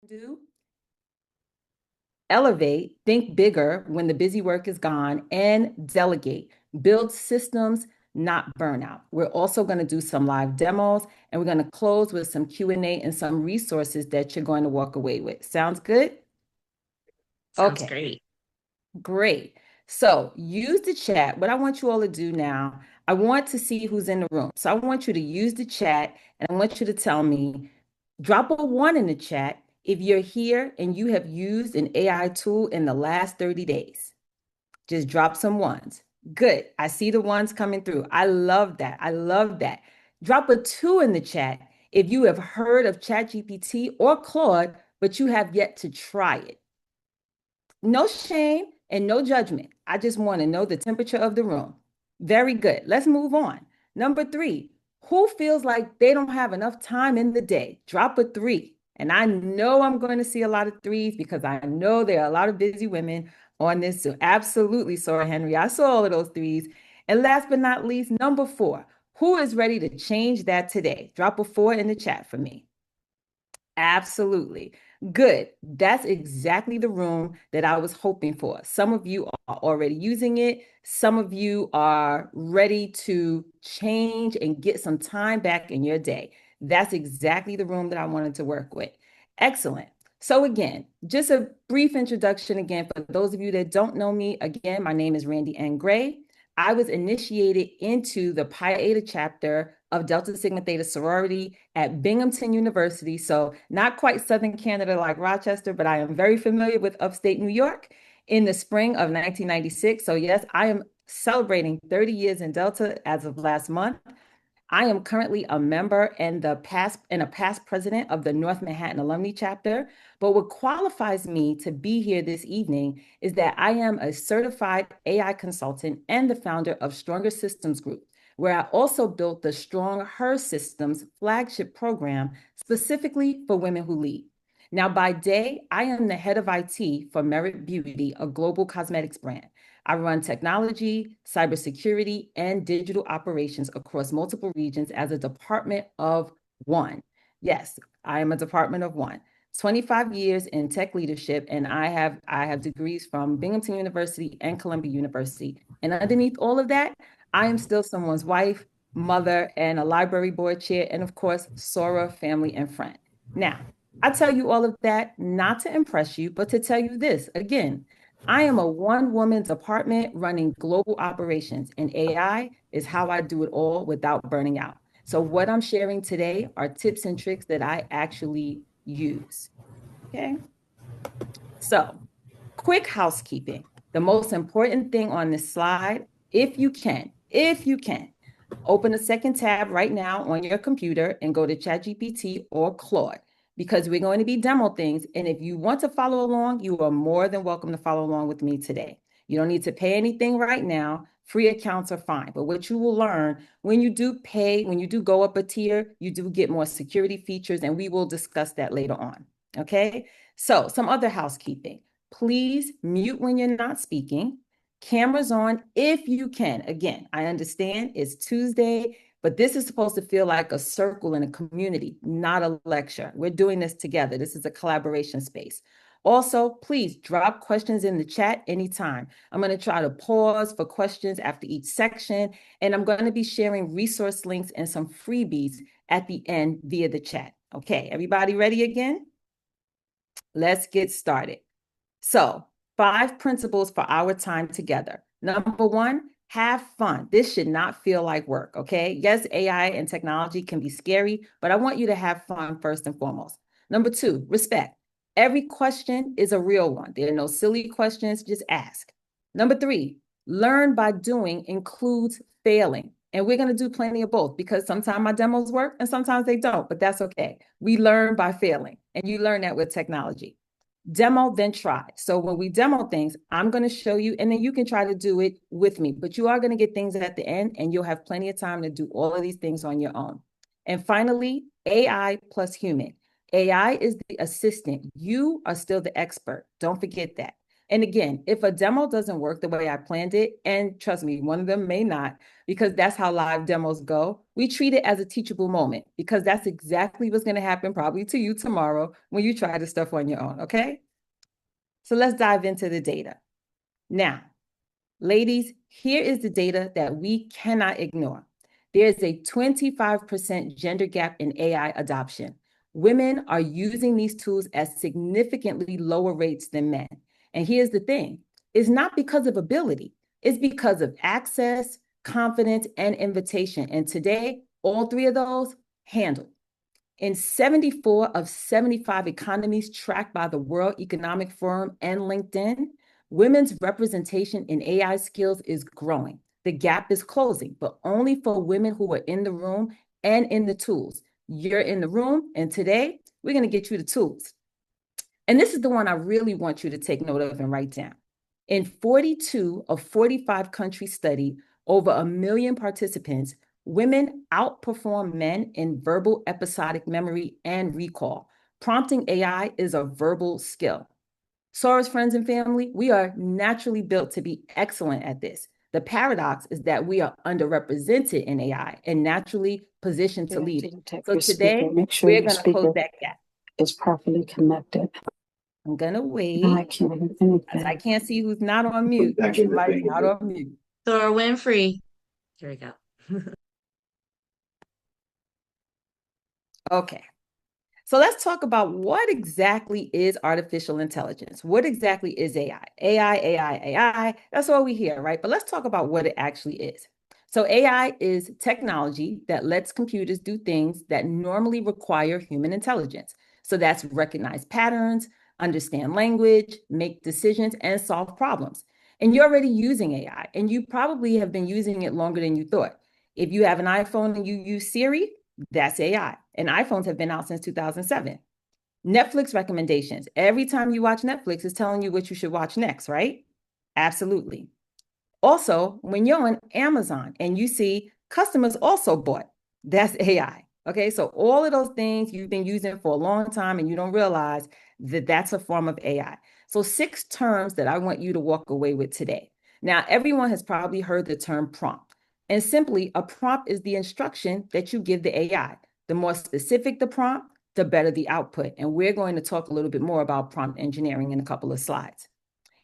Do elevate, think bigger when the busy work is gone, and delegate. Build systems, not burnout. We're also going to do some live demos, and we're going to close with some Q&A and some resources that you're going to walk away with. Sounds good? Sounds Okay, great. great. So use the chat. What I want you all to do now, I want to see who's in the room. So I want you to use the chat, and I want you to tell me, drop a one in the chat if you're here and you have used an AI tool in the last 30 days. Just drop some ones. Good. I see the ones coming through. I love that. I love that. Drop a two in the chat if you have heard of ChatGPT or Claude, but you have yet to try it. No shame and no judgment. I just want to know the temperature of the room. Very good. Let's move on. Number three, who feels like they don't have enough time in the day? Drop a three. And I know I'm going to see a lot of threes because I know there are a lot of busy women on this. So absolutely, Sora Henry. I saw all of those threes. And last but not least, number four, who is ready to change that today? Drop a four in the chat for me. Absolutely. Good. That's exactly the room that I was hoping for. Some of you are already using it. Some of you are ready to change and get some time back in your day. That's exactly the room that I wanted to work with. Excellent. So again, just a brief introduction again for those of you that don't know me. Again, my name is Randi N. I was initiated into the Pi Eta chapter of Delta Sigma Theta sorority at Binghamton University. So not quite Southern Canada like Rochester, but I am very familiar with upstate New York in the spring of 1996. So yes, I am celebrating 30 years in Delta as of last month. I am currently a member and a past president of the North Manhattan Alumni Chapter. But what qualifies me to be here this evening is that I am a certified AI consultant and the founder of Stronger Systems Group, where I also built the Strong Her Systems flagship program specifically for women who lead. Now, by day, I am the head of IT for Merit Beauty, a global cosmetics brand. I run technology, cybersecurity, and digital operations across multiple regions as a department of one. Yes, I am a department of one. 25 years in tech leadership, and I have degrees from Binghamton University and Columbia University. And underneath all of that, I am still someone's wife, mother, and a library board chair, and of course, Sora family and friend. Now, I tell you all of that not to impress you, but to tell you this again. I am a one woman department running global operations, and AI is how I do it all without burning out. So, what I'm sharing today are tips and tricks that I actually use. Okay. So, quick housekeeping. The most important thing on this slide, if you can, open a second tab right now on your computer and go to ChatGPT or Claude because we're going to be demo things. And if you want to follow along, you are more than welcome to follow along with me today. You don't need to pay anything right now. Free accounts are fine. But what you will learn when you do pay, when you do go up a tier, you do get more security features, and we will discuss that later on. Okay. So, some other housekeeping. Please mute when you're not speaking. Cameras on if you can. Again, I understand it's Tuesday, but this is supposed to feel like a circle in a community, not a lecture. We're doing this together. This is a collaboration space. Also, please drop questions in the chat anytime. I'm going to try to pause for questions after each section, and I'm going to be sharing resource links and some freebies at the end via the chat. Okay, everybody ready again? Let's get started. So, five principles for our time together. Number one, have fun. This should not feel like work, okay? Yes, AI and technology can be scary, but I want you to have fun first and foremost. Number two, respect. Every question is a real one. There are no silly questions, just ask. Number three, learn by doing includes failing. And we're going to do plenty of both because sometimes my demos work and sometimes they don't, but that's okay. We learn by failing, and you learn that with technology. Demo, then try. So when we demo things, I'm going to show you, and then you can try to do it with me. But you are going to get things at the end, and you'll have plenty of time to do all of these things on your own. And finally, AI plus human. AI is the assistant. You are still the expert. Don't forget that. And again, if a demo doesn't work the way I planned it, and trust me, one of them may not, because that's how live demos go, we treat it as a teachable moment because that's exactly what's going to happen probably to you tomorrow when you try this stuff on your own, okay? So let's dive into the data. Now, ladies, here is the data that we cannot ignore. There's a 25% gender gap in AI adoption. Women are using these tools at significantly lower rates than men. And here's the thing, it's not because of ability, it's because of access, confidence, and invitation. And today, all three of those handled. In 74 of 75 economies tracked by the World Economic Forum and LinkedIn, women's representation in AI skills is growing. The gap is closing, but only for women who are in the room and in the tools. You're in the room, and today we're going to get you the tools. And this is the one I really want you to take note of and write down. In 42 of 45 countries studied, over 1 million participants, women outperform men in verbal episodic memory and recall. Prompting AI is a verbal skill. So, as friends and family, we are naturally built to be excellent at this. The paradox is that we are underrepresented in AI and naturally positioned to lead it. So today, Make sure we're your going to close speaker that gap. is properly connected. I'm going to No, I wait can't hear as anything. I can't see who's not on mute. Somebody's not on mute. Thor Winfrey. Here we go. Okay. So let's talk about what exactly is artificial intelligence. What exactly is AI? AI. That's all we hear, right? But let's talk about what it actually is. So AI is technology that lets computers do things that normally require human intelligence. So that's recognize patterns, understand language, make decisions, and solve problems. And you're already using AI, and you probably have been using it longer than you thought. If you have an iPhone and you use Siri, that's AI. And iPhones have been out since 2007. Netflix recommendations. Every time you watch Netflix, it's telling you what you should watch next, right? Absolutely. Also, when you're on Amazon and you see customers also bought, that's AI. Okay, so all of those things you've been using for a long time and you don't realize that that's a form of AI. So, 6 terms that I want you to walk away with today. Now, everyone has probably heard the term prompt. And simply, a prompt is the instruction that you give the AI. The more specific the prompt, the better the output. And we're going to talk a little bit more about prompt engineering in a couple of slides.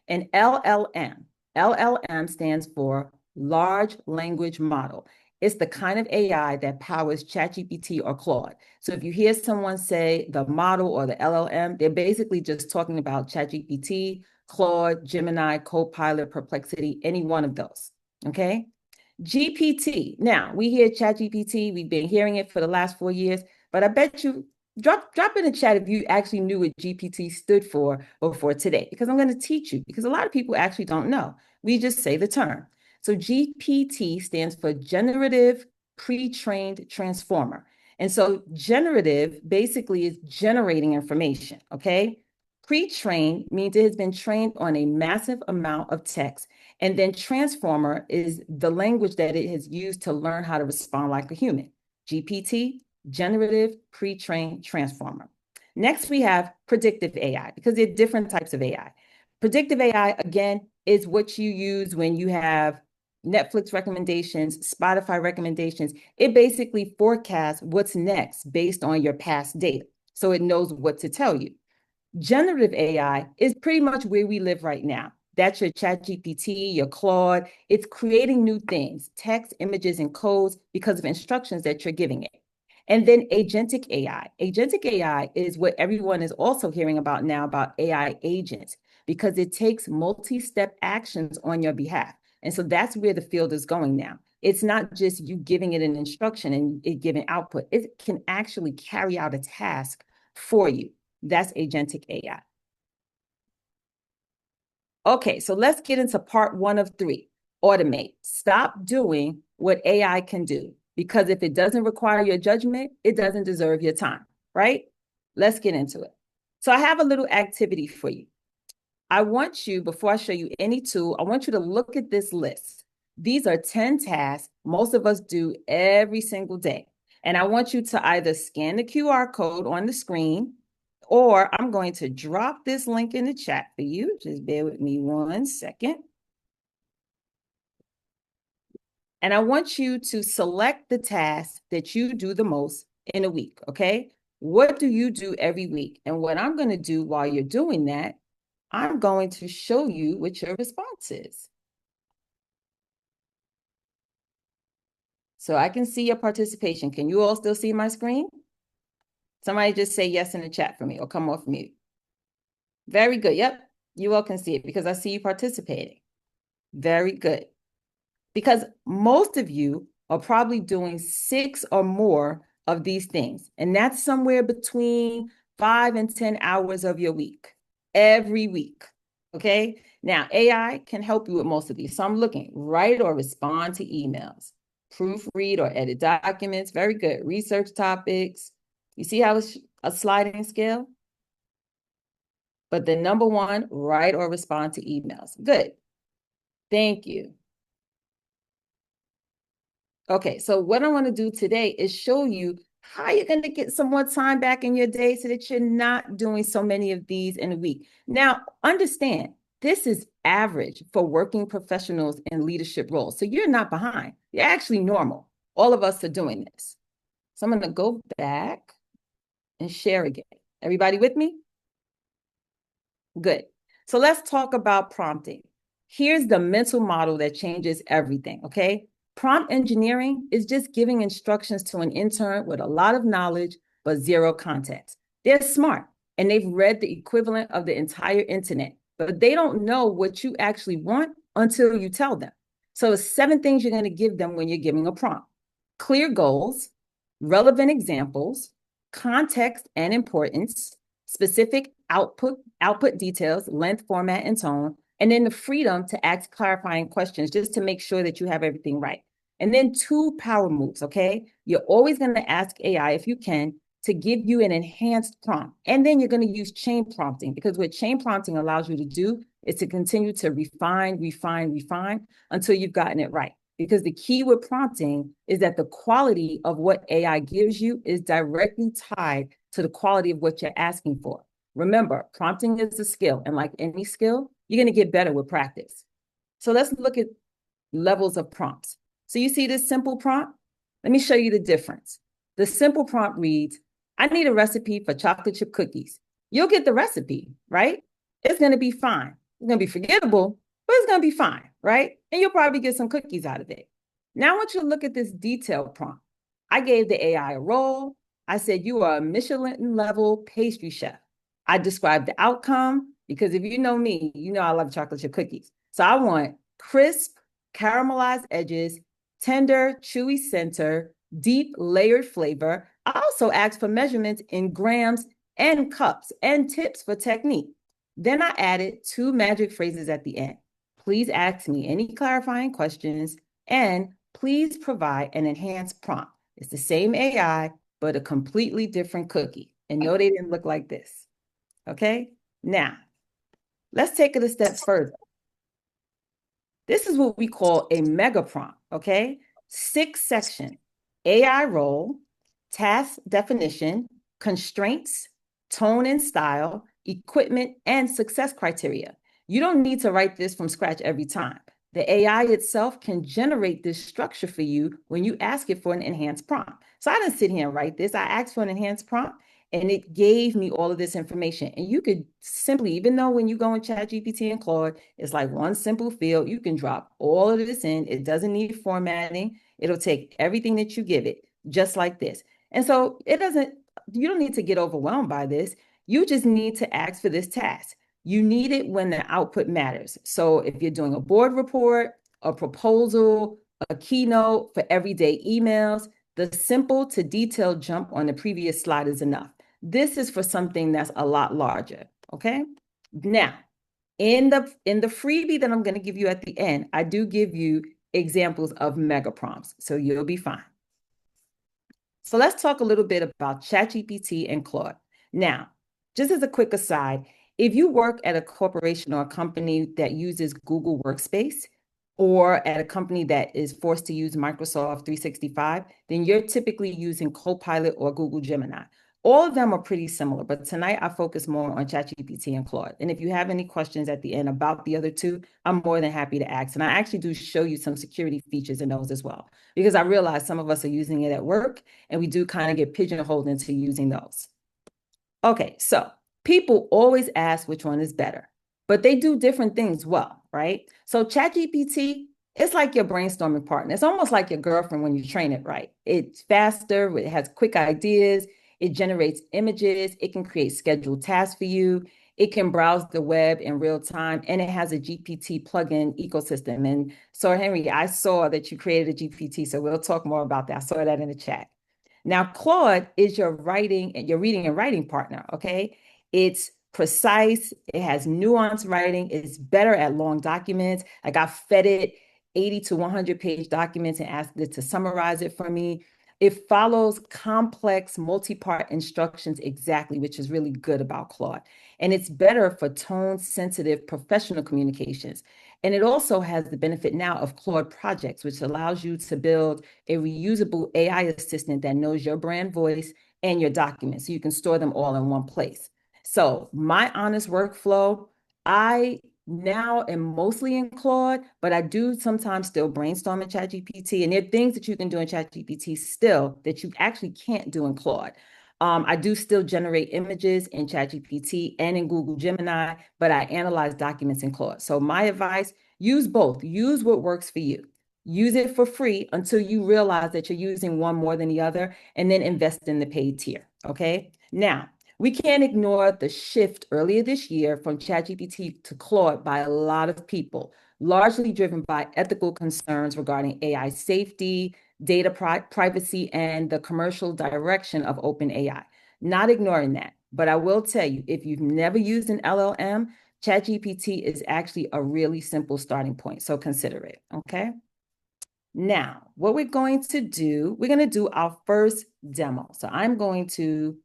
An LLM. LLM stands for large language model. It's the kind of AI that powers ChatGPT or Claude. So if you hear someone say the model or the LLM, they're basically just talking about ChatGPT, Claude, Gemini, Copilot, Perplexity, any one of those. Okay. GPT. Now, we hear ChatGPT. We've been hearing it for the last 4 years, but I bet you drop in the chat if you actually knew what GPT stood for before today, because I'm going to teach you, because a lot of people actually don't know. We just say the term. So GPT stands for Generative Pre-trained Transformer. And so generative basically is generating information, okay? Pre-trained means it has been trained on a massive amount of text. And then transformer is the language that it has used to learn how to respond like a human. GPT, generative pre-trained transformer. Next, we have predictive AI because there are different types of AI. Predictive AI, again, is what you use when you have Netflix recommendations, Spotify recommendations. It basically forecasts what's next based on your past data. So it knows what to tell you. Generative AI is pretty much where we live right now. That's your ChatGPT, your Claude. It's creating new things, text, images, and codes because of instructions that you're giving it. And then agentic AI. Agentic AI is what everyone is also hearing about now about AI agents because it takes multi-step actions on your behalf. And so that's where the field is going now. It's not just you giving it an instruction and it giving output. It can actually carry out a task for you. That's agentic AI. Okay, so let's get into part 1 of 3. Automate. Stop doing what AI can do, because if it doesn't require your judgment, it doesn't deserve your time, right? Let's get into it. So I have a little activity for you. I want you, before I show you any tool, I want you to look at this list. These are 10 tasks most of us do every single day. And I want you to either scan the QR code on the screen or I'm going to drop this link in the chat for you. Just bear with me 1 second. And I want you to select the task that you do the most in a week, okay? What do you do every week? And what I'm going to do while you're doing that, I'm going to show you what your response is. So I can see your participation. Can you all still see my screen? Somebody just say yes in the chat for me or come off mute. Very good. Yep, you all can see it because I see you participating. Very good. Because most of you are probably doing 6 or more of these things. And that's somewhere between 5 and 10 hours of your week, every week. Okay. Now, AI can help you with most of these. So I'm looking, write or respond to emails, proofread or edit documents. Very good. Research topics. You see how it's a sliding scale? But the number one, write or respond to emails. Good. Thank you. Okay, so what I want to do today is show you how you're going to get some more time back in your day so that you're not doing so many of these in a week. Now, understand, this is average for working professionals in leadership roles. So you're not behind. You're actually normal. All of us are doing this. So I'm going to go back and share again. Everybody with me? Good. So let's talk about prompting. Here's the mental model that changes everything, okay? Prompt engineering is just giving instructions to an intern with a lot of knowledge, but zero context. They're smart and they've read the equivalent of the entire internet, but they don't know what you actually want until you tell them. So it's 7 things you're going to give them when you're giving a prompt: clear goals, relevant examples, context and importance, specific output details, length, format, and tone, and then the freedom to ask clarifying questions just to make sure that you have everything right. And then 2 power moves, okay? You're always going to ask AI, if you can, to give you an enhanced prompt. And then you're going to use chain prompting, because what chain prompting allows you to do is to continue to refine until you've gotten it right. Because the key with prompting is that the quality of what AI gives you is directly tied to the quality of what you're asking for. Remember, prompting is a skill, and like any skill, you're going to get better with practice. So let's look at levels of prompts. So you see this simple prompt? Let me show you the difference. The simple prompt reads, I need a recipe for chocolate chip cookies. You'll get the recipe, right? It's going to be fine. It's going to be forgettable, but it's going to be fine, right? And you'll probably get some cookies out of it. Now I want you to look at this detailed prompt. I gave the AI a role. I said, you are a Michelin level pastry chef. I described the outcome because if you know me, you know I love chocolate chip cookies. So I want crisp, caramelized edges, tender, chewy center, deep layered flavor. I also asked for measurements in grams and cups and tips for technique. Then I added 2 magic phrases at the end. Please ask me any clarifying questions and please provide an enhanced prompt. It's the same AI, but a completely different cookie. And no, they didn't look like this. Okay, now let's take it a step further. This is what we call a mega prompt, okay? 6 sections: AI role, task definition, constraints, tone and style, equipment, and success criteria. You don't need to write this from scratch every time. The AI itself can generate this structure for you when you ask it for an enhanced prompt. So I didn't sit here and write this. I asked for an enhanced prompt and it gave me all of this information. And you could simply, even though when you go in ChatGPT and Claude, it's like one simple field, you can drop all of this in. It doesn't need formatting. It'll take everything that you give it, just like this. And so you don't need to get overwhelmed by this. You just need to ask for this task. You need it when the output matters. So if you're doing a board report, a proposal, a keynote for everyday emails, the simple to detailed jump on the previous slide is enough. This is for something that's a lot larger, okay? Now, in the freebie that I'm going to give you at the end, I do give you examples of mega prompts, so you'll be fine. So let's talk a little bit about ChatGPT and Claude. Now, just as a quick aside, if you work at a corporation or a company that uses Google Workspace, or at a company that is forced to use Microsoft 365, then you're typically using Copilot or Google Gemini. All of them are pretty similar, but tonight I focus more on ChatGPT and Claude. And if you have any questions at the end about the other two, I'm more than happy to ask. And I actually do show you some security features in those as well, because I realize some of us are using it at work and we do kind of get pigeonholed into using those. Okay, so people always ask which one is better, but they do different things well, right? So ChatGPT, it's like your brainstorming partner. It's almost like your girlfriend when you train it right. It's faster, it has quick ideas, it generates images, it can create scheduled tasks for you, it can browse the web in real time, and it has a GPT plugin ecosystem. And so, Henry, I saw that you created a GPT, so we'll talk more about that. I saw that in the chat. Now, Claude is your reading and writing partner, okay? It's precise, it has nuanced writing, it's better at long documents. Like I fed it 80 to 100 page documents and asked it to summarize it for me. It follows complex multi-part instructions exactly, which is really good about Claude. And it's better for tone-sensitive professional communications. And it also has the benefit now of Claude projects, which allows you to build a reusable AI assistant that knows your brand voice and your documents, so you can store them all in one place. So my honest workflow, I now am mostly in Claude, but I do sometimes still brainstorm in ChatGPT. And there are things that you can do in ChatGPT still that you actually can't do in Claude. I do still generate images in ChatGPT and in Google Gemini, but I analyze documents in Claude. So my advice, use both. Use what works for you. Use it for free until you realize that you're using one more than the other, and then invest in the paid tier, okay? Now, we can't ignore the shift earlier this year from ChatGPT to Claude by a lot of people, largely driven by ethical concerns regarding AI safety, data privacy, and the commercial direction of OpenAI. Not ignoring that, but I will tell you, if you've never used an LLM, ChatGPT is actually a really simple starting point, so consider it, okay? Now, what we're going to do, we're going to do our first demo. So I'm going to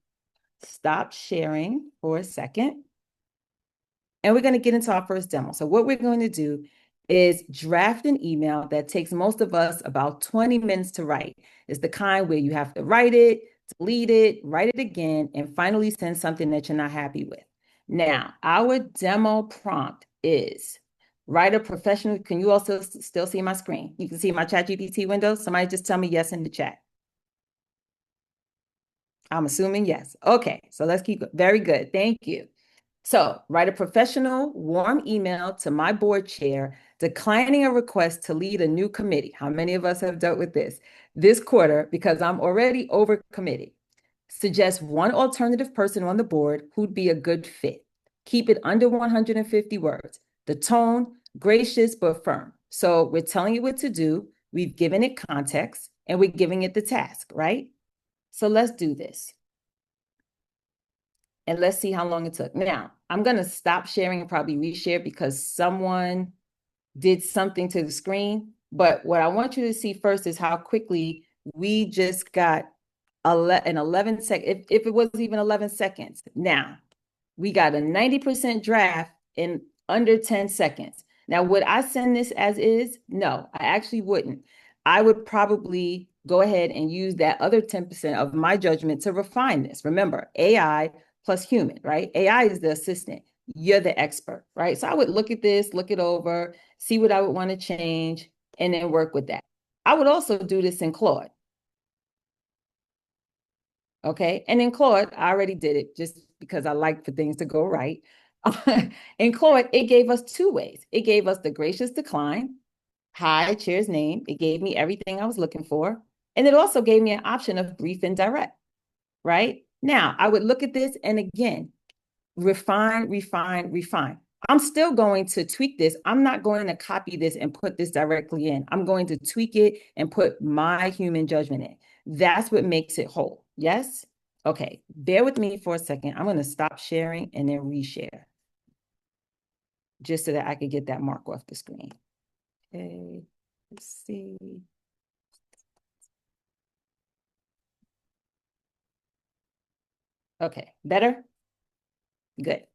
stop sharing for a second. And we're going to get into our first demo. So what we're going to do is draft an email that takes most of us about 20 minutes to write. It's the kind where you have to write it, delete it, write it again, and finally send something that you're not happy with. Now, our demo prompt is write a professional. Can you also still see my screen? You can see my ChatGPT window. Somebody just tell me yes in the chat. I'm assuming yes. Okay, so let's keep going. Very good. Thank you. So write a professional, warm email to my board chair declining a request to lead a new committee. How many of us have dealt with this quarter because I'm already overcommitted? Suggest one alternative person on the board who'd be a good fit. Keep it under 150 words. The tone, gracious but firm. So we're telling you what to do. We've given it context and we're giving it the task, right? So let's do this. And let's see how long it took. Now, I'm going to stop sharing and probably reshare because someone did something to the screen. But what I want you to see first is how quickly we just got an 11 second, if it was even 11 seconds. Now, we got a 90% draft in under 10 seconds. Now, would I send this as is? No, I actually wouldn't. I would probably go ahead and use that other 10% of my judgment to refine this. Remember, AI plus human, right? AI is the assistant. You're the expert, right? So I would look at this, look it over, see what I would want to change, and then work with that. I would also do this in Claude. Okay. And in Claude, I already did it just because I like for things to go right. In Claude, it gave us two ways. It gave us the gracious decline, hi, chair's name. It gave me everything I was looking for. And it also gave me an option of brief and direct, right? Now, I would look at this and again, refine, refine, refine. I'm still going to tweak this. I'm not going to copy this and put this directly in. I'm going to tweak it and put my human judgment in. That's what makes it whole. Yes? Okay, bear with me for a second. I'm going to stop sharing and then reshare just so that I could get that mark off the screen. Okay, let's see. Okay, better? Good.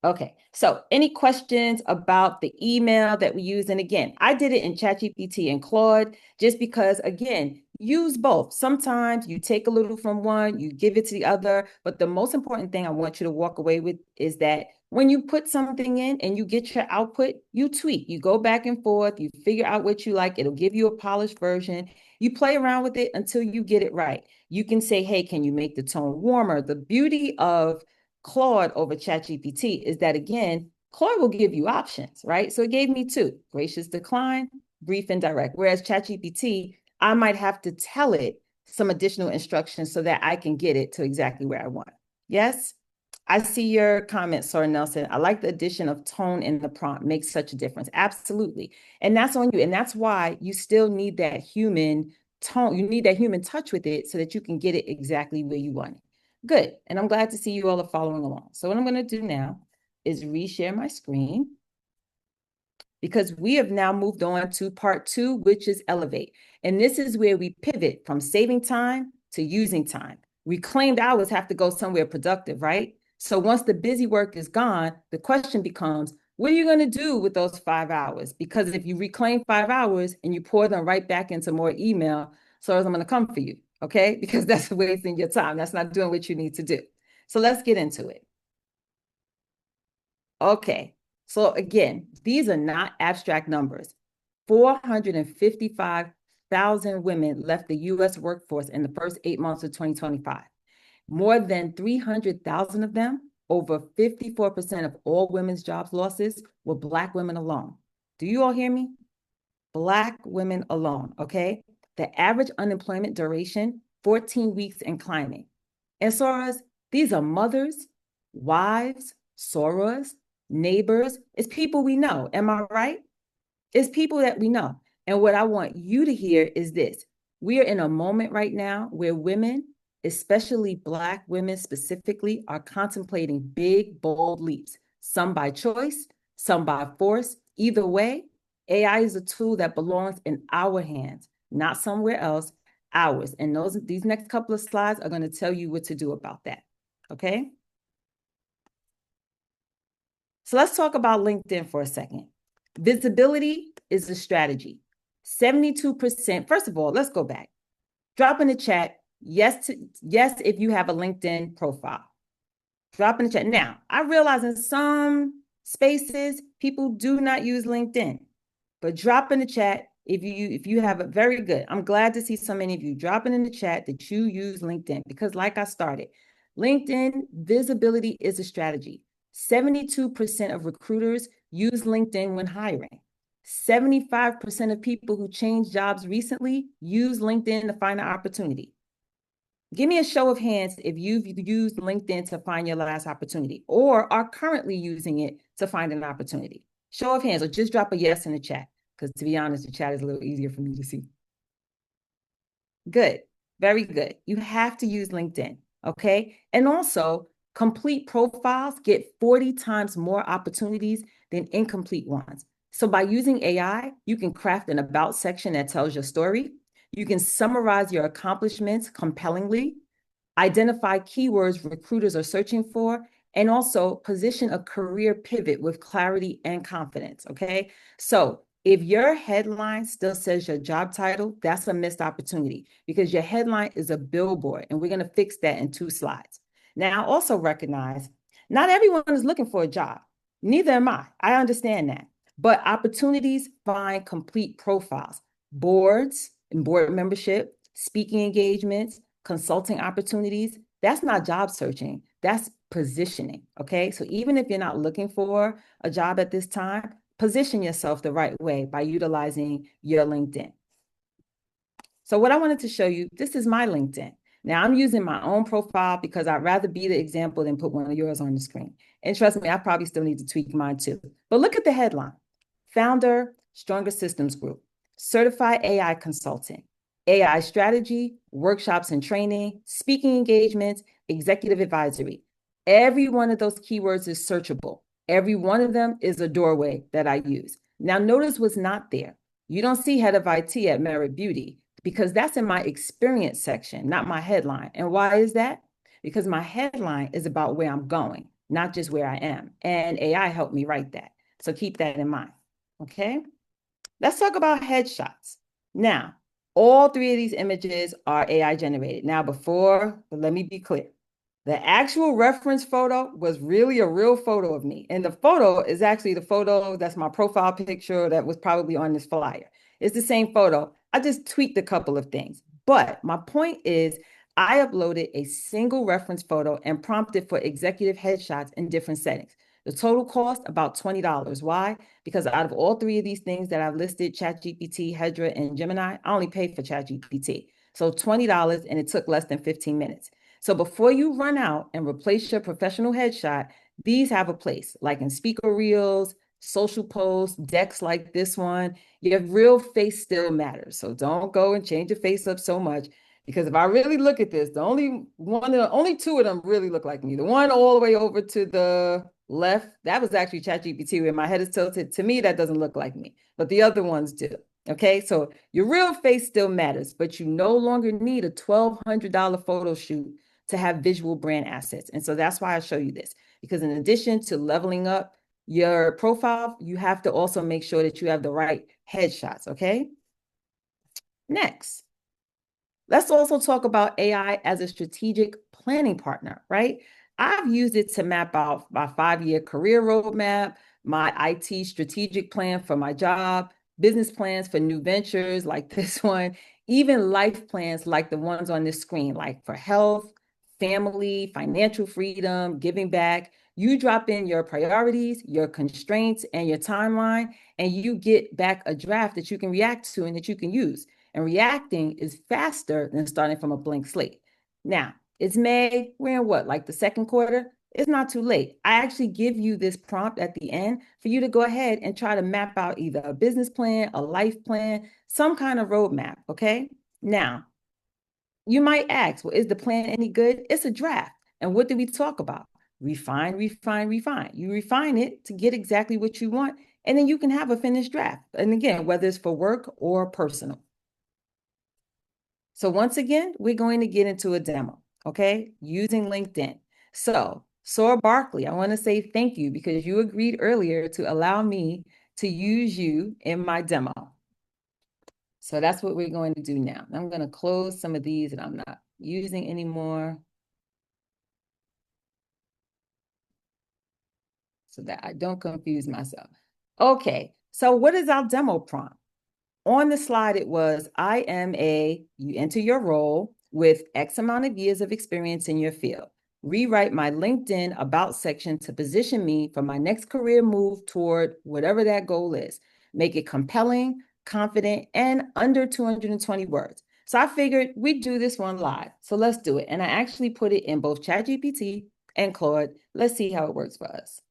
Okay, so any questions about the email that we use? And again, I did it in ChatGPT and Claude just because, again, use both. Sometimes you take a little from one, you give it to the other. But the most important thing I want you to walk away with is that when you put something in and you get your output, you tweak, you go back and forth, you figure out what you like. It'll give you a polished version. You play around with it until you get it right. You can say, hey, can you make the tone warmer? The beauty of Claude over ChatGPT is that, again, Claude will give you options, right? So it gave me two: gracious decline, brief and direct. Whereas ChatGPT, I might have to tell it some additional instructions so that I can get it to exactly where I want. Yes? I see your comment, Sir Nelson. I like the addition of tone in the prompt. Makes such a difference. Absolutely. And that's on you. And that's why you still need that human tone. You need that human touch with it so that you can get it exactly where you want it. Good. And I'm glad to see you all are following along. So what I'm going to do now is reshare my screen because we have now moved on to part 2, which is elevate. And this is where we pivot from saving time to using time. Reclaimed hours have to go somewhere productive, right? So once the busy work is gone, the question becomes, what are you going to do with those 5 hours? Because if you reclaim 5 hours and you pour them right back into more email, so I'm going to come for you, okay? Because that's wasting your time. That's not doing what you need to do. So let's get into it. Okay. So again, these are not abstract numbers. 455,000 women left the US workforce in the first 8 months of 2025. More than 300,000 of them, over 54% of all women's jobs losses, were Black women alone. Do you all hear me? Black women alone, okay? The average unemployment duration, 14 weeks and climbing. And Soras, these are mothers, wives, Soras, neighbors. It's people we know. Am I right? It's people that we know. And what I want you to hear is this. We are in a moment right now where women, especially Black women specifically, are contemplating big, bold leaps, some by choice, some by force. Either way, AI is a tool that belongs in our hands, not somewhere else, ours. And these next couple of slides are going to tell you what to do about that. Okay? So let's talk about LinkedIn for a second. Visibility is a strategy. 72%. First of all, let's go back. Drop in the chat, yes, if you have a LinkedIn profile. Drop in the chat. Now, I realize in some spaces, people do not use LinkedIn, but drop in the chat if you have a very good. I'm glad to see so many of you dropping in the chat that you use LinkedIn because like I started, LinkedIn visibility is a strategy. 72% of recruiters use LinkedIn when hiring. 75% of people who changed jobs recently use LinkedIn to find an opportunity. Give me a show of hands if you've used LinkedIn to find your last opportunity or are currently using it to find an opportunity. Show of hands or just drop a yes in the chat because to be honest, the chat is a little easier for me to see. Good. Very good. You have to use LinkedIn, okay? And also, complete profiles get 40 times more opportunities than incomplete ones. So by using AI, you can craft an about section that tells your story. You can summarize your accomplishments compellingly, identify keywords recruiters are searching for, and also position a career pivot with clarity and confidence, okay? So if your headline still says your job title, that's a missed opportunity because your headline is a billboard, and we're going to fix that in 2 slides. Now, also recognize not everyone is looking for a job. Neither am I. I understand that. But opportunities find complete profiles, boards and board membership, speaking engagements, consulting opportunities. That's not job searching. That's positioning. Okay. So even if you're not looking for a job at this time, position yourself the right way by utilizing your LinkedIn. So what I wanted to show you, this is my LinkedIn. Now I'm using my own profile because I'd rather be the example than put one of yours on the screen. And trust me, I probably still need to tweak mine too. But look at the headline: Founder, Stronger Systems Group, Certified AI Consultant, AI Strategy, Workshops and Training, Speaking Engagements, Executive Advisory. Every one of those keywords is searchable. Every one of them is a doorway that I use. Now notice what's not there. You don't see Head of IT at Merit Beauty because that's in my experience section, not my headline. And why is that? Because my headline is about where I'm going. not just where I am. And AI helped me write that. So keep that in mind. Okay. Let's talk about headshots. Now, all three of these images are AI generated. Now, let me be clear. The actual reference photo was really a real photo of me. And the photo is actually the photo that's my profile picture that was probably on this flyer. It's the same photo. I just tweaked a couple of things. But my point is, I uploaded a single reference photo and prompted for executive headshots in different settings. The total cost, about $20. Why? Because out of all three of these things that I've listed, ChatGPT, Hedra, and Gemini, I only paid for ChatGPT. So $20, and it took less than 15 minutes. So before you run out and replace your professional headshot, these have a place, like in speaker reels, social posts, decks like this one. Your real face still matters. So don't go and change your face up so much. Because if I really look at this, the only two of them really look like me. The one all the way over to the left, that was actually ChatGPT where my head is tilted. To me, that doesn't look like me, but the other ones do. Okay, so your real face still matters, but you no longer need a $1,200 photo shoot to have visual brand assets. And so that's why I show you this, because in addition to leveling up your profile, you have to also make sure that you have the right headshots. Okay, next. Let's also talk about AI as a strategic planning partner, right? I've used it to map out my 5-year career roadmap, my IT strategic plan for my job, business plans for new ventures like this one, even life plans like the ones on this screen, like for health, family, financial freedom, giving back. You drop in your priorities, your constraints, and your timeline, and you get back a draft that you can react to and that you can use. And reacting is faster than starting from a blank slate. Now, it's May. We're in what, like the second quarter? It's not too late. I actually give you this prompt at the end for you to go ahead and try to map out either a business plan, a life plan, some kind of roadmap. Okay. Now, you might ask, well, is the plan any good? It's a draft. And what did we talk about? Refine, refine, refine. You refine it to get exactly what you want, and then you can have a finished draft. And again, whether it's for work or personal. So once again, we're going to get into a demo, okay, using LinkedIn. So Sora Barkley, I want to say thank you because you agreed earlier to allow me to use you in my demo. So that's what we're going to do now. I'm going to close some of these that I'm not using anymore so that I don't confuse myself. Okay, so what is our demo prompt? On the slide, it was, you enter your role with X amount of years of experience in your field. Rewrite my LinkedIn about section to position me for my next career move toward whatever that goal is. Make it compelling, confident, and under 220 words. So I figured we'd do this one live. So let's do it. And I actually put it in both ChatGPT and Claude. Let's see how it works for us.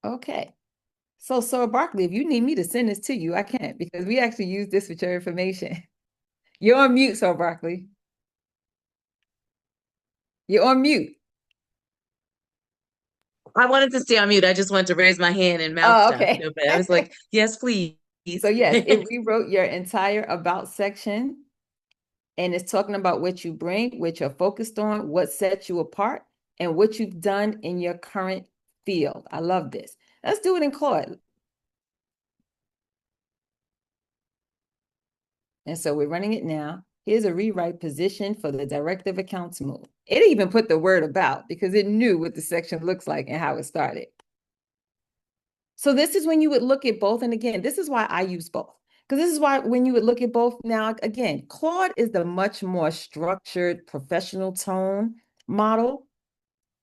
Okay. So, Sir Barkley, if you need me to send this to you, I can't because we actually use this with your information. You're on mute, Sir Barkley. You're on mute. I wanted to stay on mute. I just wanted to raise my hand and mouth Oh, stuff, okay. but I was like, yes, please. So yes, it rewrote your entire about section, and it's talking about what you bring, what you're focused on, what sets you apart, and what you've done in your current field. I love this. Let's do it in Claude. And so we're running it now. Here's a rewrite position for the director of accounts move. It even put the word about because it knew what the section looks like and how it started. So this is when you would look at both. And again, this is why I use both. Because this is why when you would look at both now, again, Claude is the much more structured professional tone model.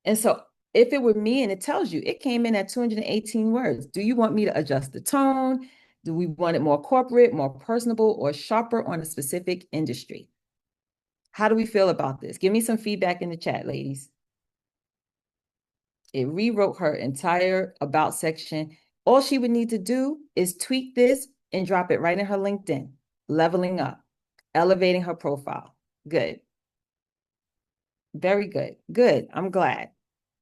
And so if it were me and it tells you it came in at 218 words, do you want me to adjust the tone? Do we want it more corporate, more personable, or sharper on a specific industry? How do we feel about this? Give me some feedback in the chat, ladies. It rewrote her entire about section. All she would need to do is tweak this and drop it right in her LinkedIn, leveling up, elevating her profile. Good. Very good. Good. I'm glad.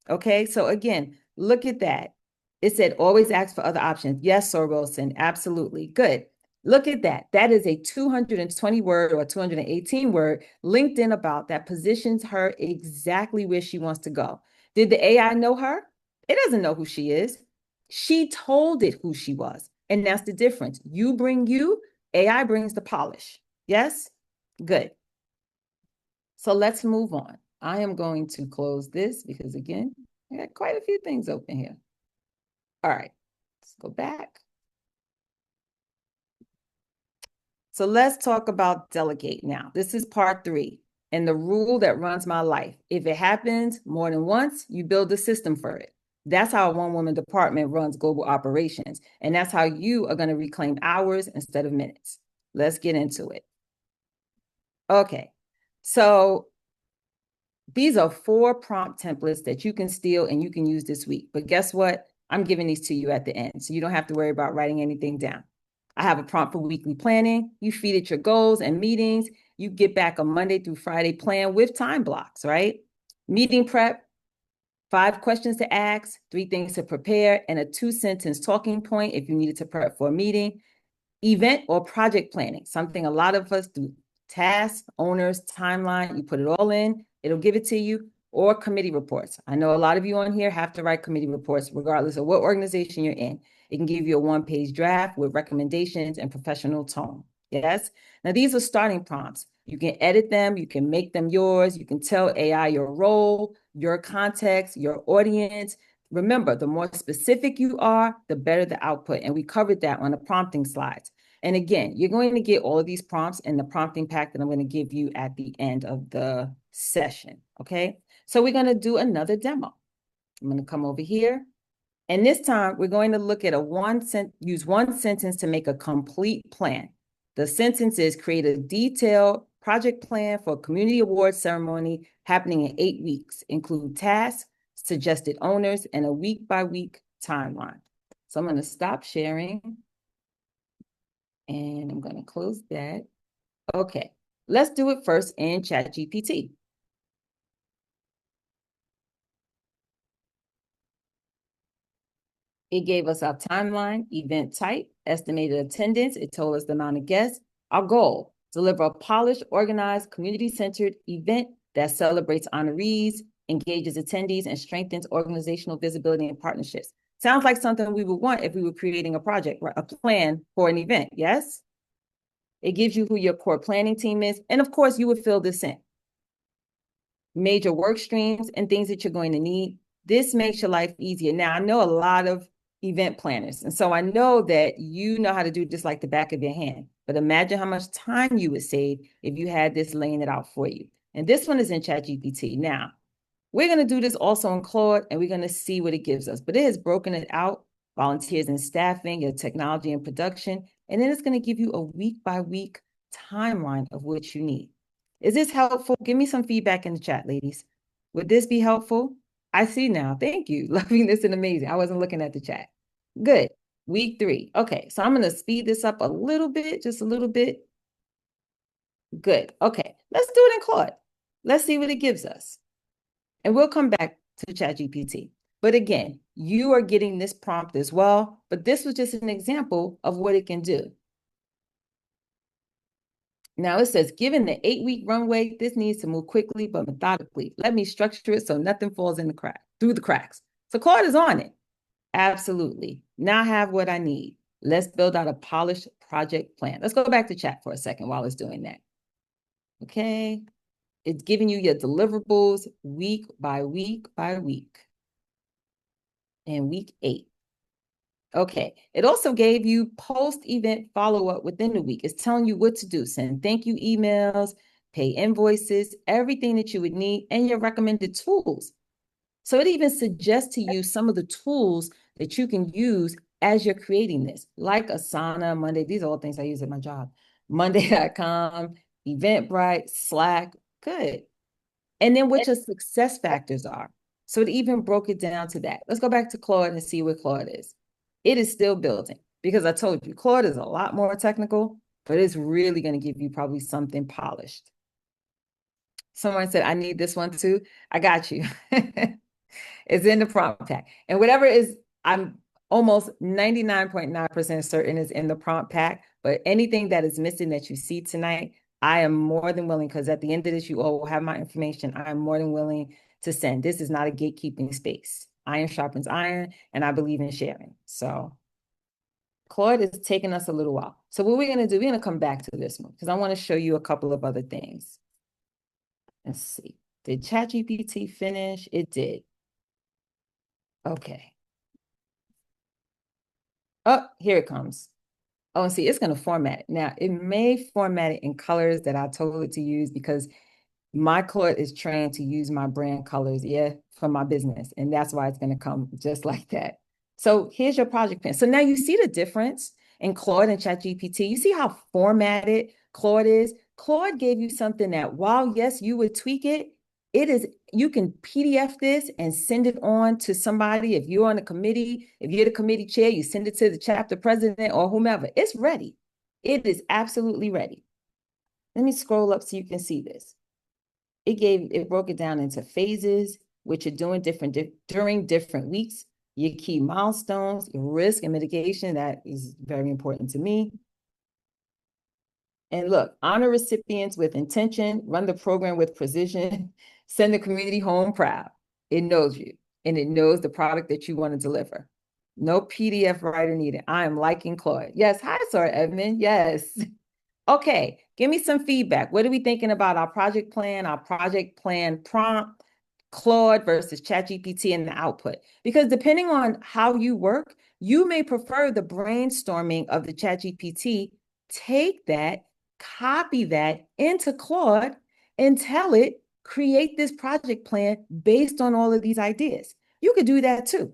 Okay. So again, look at that. It said always ask for other options. Yes, Sir Wilson. Absolutely. Good. Look at that. That is a 220 word or 218 word LinkedIn about that positions her exactly where she wants to go. Did the AI know her? It doesn't know who she is. She told it who she was. And that's the difference. You bring you, AI brings the polish. Yes? Good. So let's move on. I am going to close this because, again, I got quite a few things open here. All right, let's go back. So let's talk about delegate now. This is part 3 and the rule that runs my life. If it happens more than once, you build a system for it. That's how a one-woman department runs global operations. And that's how you are going to reclaim hours instead of minutes. Let's get into it. Okay, so these are 4 prompt templates that you can steal and you can use this week. But guess what? I'm giving these to you at the end, so you don't have to worry about writing anything down. I have a prompt for weekly planning. You feed it your goals and meetings. You get back a Monday through Friday plan with time blocks, right? Meeting prep, 5 questions to ask, 3 things to prepare, and a 2-sentence talking point if you needed to prep for a meeting. Event or project planning, something a lot of us do. Tasks, owners, timeline, you put it all in, it'll give it to you. Or committee reports. I know a lot of you on here have to write committee reports regardless of what organization you're in. It can give you a 1-page draft with recommendations and professional tone. Yes? Now, these are starting prompts. You can edit them, you can make them yours, you can tell AI your role, your context, your audience. Remember, the more specific you are, the better the output. And we covered that on the prompting slides. And again, you're going to get all of these prompts in the prompting pack that I'm going to give you at the end of the session. Okay. So we're going to do another demo. I'm going to come over here. And this time we're going to look at use one sentence to make a complete plan. The sentence is create a detailed project plan for a community awards ceremony happening in 8 weeks, include tasks, suggested owners, and a week-by-week timeline. So I'm going to stop sharing and I'm going to close that. Okay, let's do it first in ChatGPT. It gave us our timeline, event type, estimated attendance. It told us the amount of guests. Our goal, deliver a polished, organized, community-centered event that celebrates honorees, engages attendees, and strengthens organizational visibility and partnerships. Sounds like something we would want if we were creating a project, a plan for an event, yes? It gives you who your core planning team is. And of course, you would fill this in. Major work streams and things that you're going to need. This makes your life easier. Now, I know a lot of event planners, and so I know that you know how to do just like the back of your hand. But imagine how much time you would save if you had this laying it out for you. And this one is in ChatGPT. Now, we're going to do this also in Claude, and we're going to see what it gives us. But it has broken it out, volunteers and staffing, your technology and production, and then it's going to give you a week-by-week timeline of what you need. Is this helpful? Give me some feedback in the chat, ladies. Would this be helpful? I see now. Thank you. Loving this and amazing. I wasn't looking at the chat. Good. Week 3. Okay, so I'm going to speed this up a little bit, just a little bit. Good. Okay, let's do it in Claude. Let's see what it gives us. And we'll come back to ChatGPT. But again, you are getting this prompt as well, but this was just an example of what it can do. Now it says, given the 8-week runway, this needs to move quickly but methodically. Let me structure it so nothing falls in the crack, through the cracks. So Claude is on it. Absolutely. Now I have what I need. Let's build out a polished project plan. Let's go back to chat for a second while it's doing that. Okay. It's giving you your deliverables week by week by week. And week 8. Okay. It also gave you post-event follow-up within the week. It's telling you what to do. Send thank you emails, pay invoices, everything that you would need, and your recommended tools. So it even suggests to you some of the tools that you can use as you're creating this, like Asana, Monday. These are all things I use at my job. Monday.com, Eventbrite, Slack. Good. And then what your success factors are. So it even broke it down to that. Let's go back to Claude and see where Claude is. It is still building because I told you, Claude is a lot more technical, but it's really going to give you probably something polished. Someone said, I need this one too. I got you. It's in the prompt tag. And whatever is, I'm almost 99.9% certain is in the prompt pack, but anything that is missing that you see tonight, I am more than willing, because at the end of this, you all will have my information. I am more than willing to send. This is not a gatekeeping space. Iron sharpens iron, and I believe in sharing. So Claude is taking us a little while. So what we're going to do, we're going to come back to this one because I want to show you a couple of other things. Let's see. Did ChatGPT finish? It did. Okay. Oh, here it comes. Oh, and see, it's going to format it. Now, it may format it in colors that I told it to use because my Claude is trained to use my brand colors, yeah, for my business. And that's why it's going to come just like that. So here's your project plan. So now you see the difference in Claude and ChatGPT. You see how formatted Claude is? Claude gave you something that while, yes, you would tweak it, it is, you can PDF this and send it on to somebody. If you're on a committee, if you're the committee chair, you send it to the chapter president or whomever. It's ready. It is absolutely ready. Let me scroll up so you can see this. It broke it down into phases, which you're doing during different weeks, your key milestones, your risk and mitigation. That is very important to me. And look, honor recipients with intention, run the program with precision, send the community home proud. It knows you and it knows the product that you want to deliver. No PDF writer needed. I am liking Claude. Yes. Hi, Sir Edmund. Yes. Okay, give me some feedback. What are we thinking about our project plan prompt, Claude versus ChatGPT and the output? Because depending on how you work, you may prefer the brainstorming of the ChatGPT. Take that, copy that into Claude and tell it, create this project plan based on all of these ideas. You could do that too.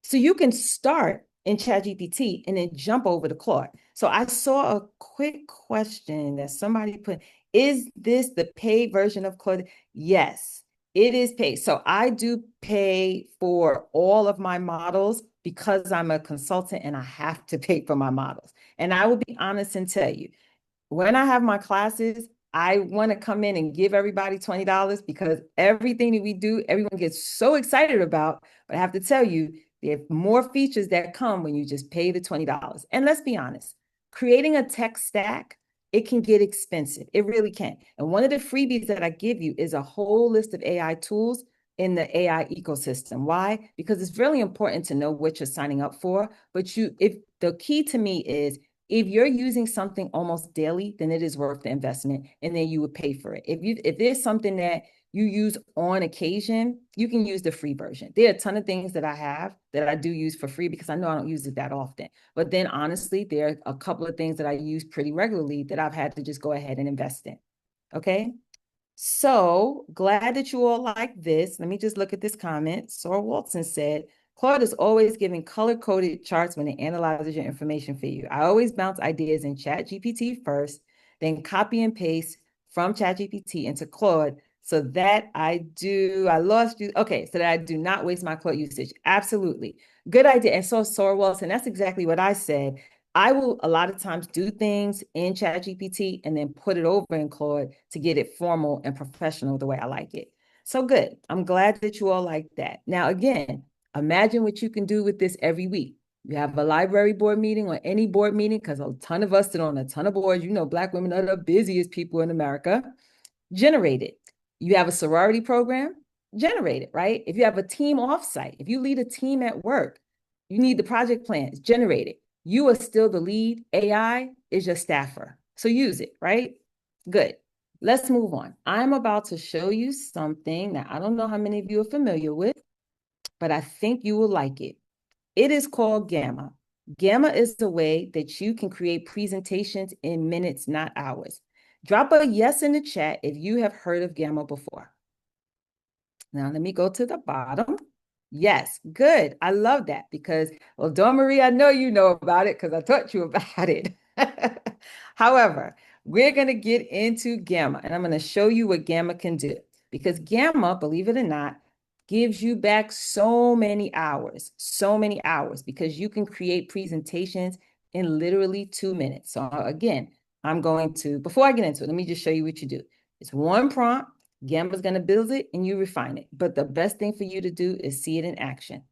So you can start in ChatGPT and then jump over to Claude. So I saw a quick question that somebody put, is this the paid version of Claude? Yes, it is paid. So I do pay for all of my models because I'm a consultant and I have to pay for my models. And I will be honest and tell you, when I have my classes, I want to come in and give everybody $20 because everything that we do, everyone gets so excited about. But I have to tell you, there are more features that come when you just pay the $20. And let's be honest, creating a tech stack, it can get expensive. It really can. And one of the freebies that I give you is a whole list of AI tools in the AI ecosystem. Why? Because it's really important to know what you're signing up for. But if the key to me is if you're using something almost daily, then it is worth the investment, and then you would pay for it. If there's something that you use on occasion, you can use the free version. There are a ton of things that I have that I do use for free because I know I don't use it that often. But then honestly, there are a couple of things that I use pretty regularly that I've had to just go ahead and invest in. Okay. So glad that you all like this. Let me just look at this comment. Sora Walton said, Claude is always giving color-coded charts when it analyzes your information for you. I always bounce ideas in ChatGPT first, then copy and paste from ChatGPT into Claude so that I lost you. Okay, so that I do not waste my Claude usage. Absolutely. Good idea. And so Sora Walton, that's exactly what I said. I will a lot of times do things in ChatGPT and then put it over in Claude to get it formal and professional the way I like it. So good. I'm glad that you all like that. Now, again, imagine what you can do with this every week. You have a library board meeting or any board meeting, because a ton of us sit on a ton of boards. You know, Black women are the busiest people in America. Generate it. You have a sorority program, generate it, right? If you have a team offsite, if you lead a team at work, you need the project plans, generate it. You are still the lead. AI is your staffer. So use it, right? Good. Let's move on. I'm about to show you something that I don't know how many of you are familiar with, but I think you will like it. It is called Gamma. Gamma is the way that you can create presentations in minutes, not hours. Drop a yes in the chat if you have heard of Gamma before. Now, let me go to the bottom. Yes, good. I love that because, well, Dawn Marie, I know you know about it because I taught you about it. However, we're going to get into Gamma, and I'm going to show you what Gamma can do because Gamma, believe it or not, gives you back so many hours because you can create presentations in literally 2 minutes. So again, before I get into it, let me just show you what you do. It's one prompt. Gamma's going to build it and you refine it. But the best thing for you to do is see it in action.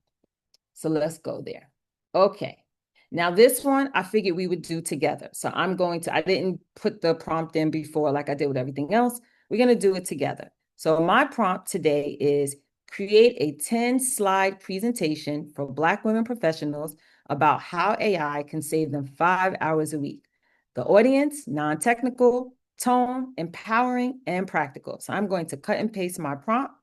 So let's go there. Okay. Now this one, I figured we would do together. So I didn't put the prompt in before like I did with everything else. We're going to do it together. So my prompt today is create a 10-slide presentation for Black women professionals about how AI can save them 5 hours a week. The audience, non-technical, tone, empowering, and practical. So I'm going to cut and paste my prompt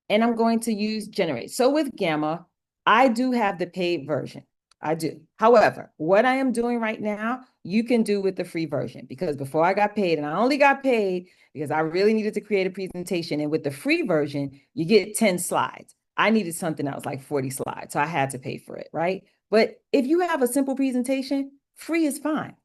and I'm going to use generate. So with Gamma, I do have the paid version. I do. However, what I am doing right now, you can do with the free version because before I got paid, and I only got paid because I really needed to create a presentation. And with the free version, you get 10 slides. I needed something that was like 40 slides. So I had to pay for it, right? But if you have a simple presentation, free is fine.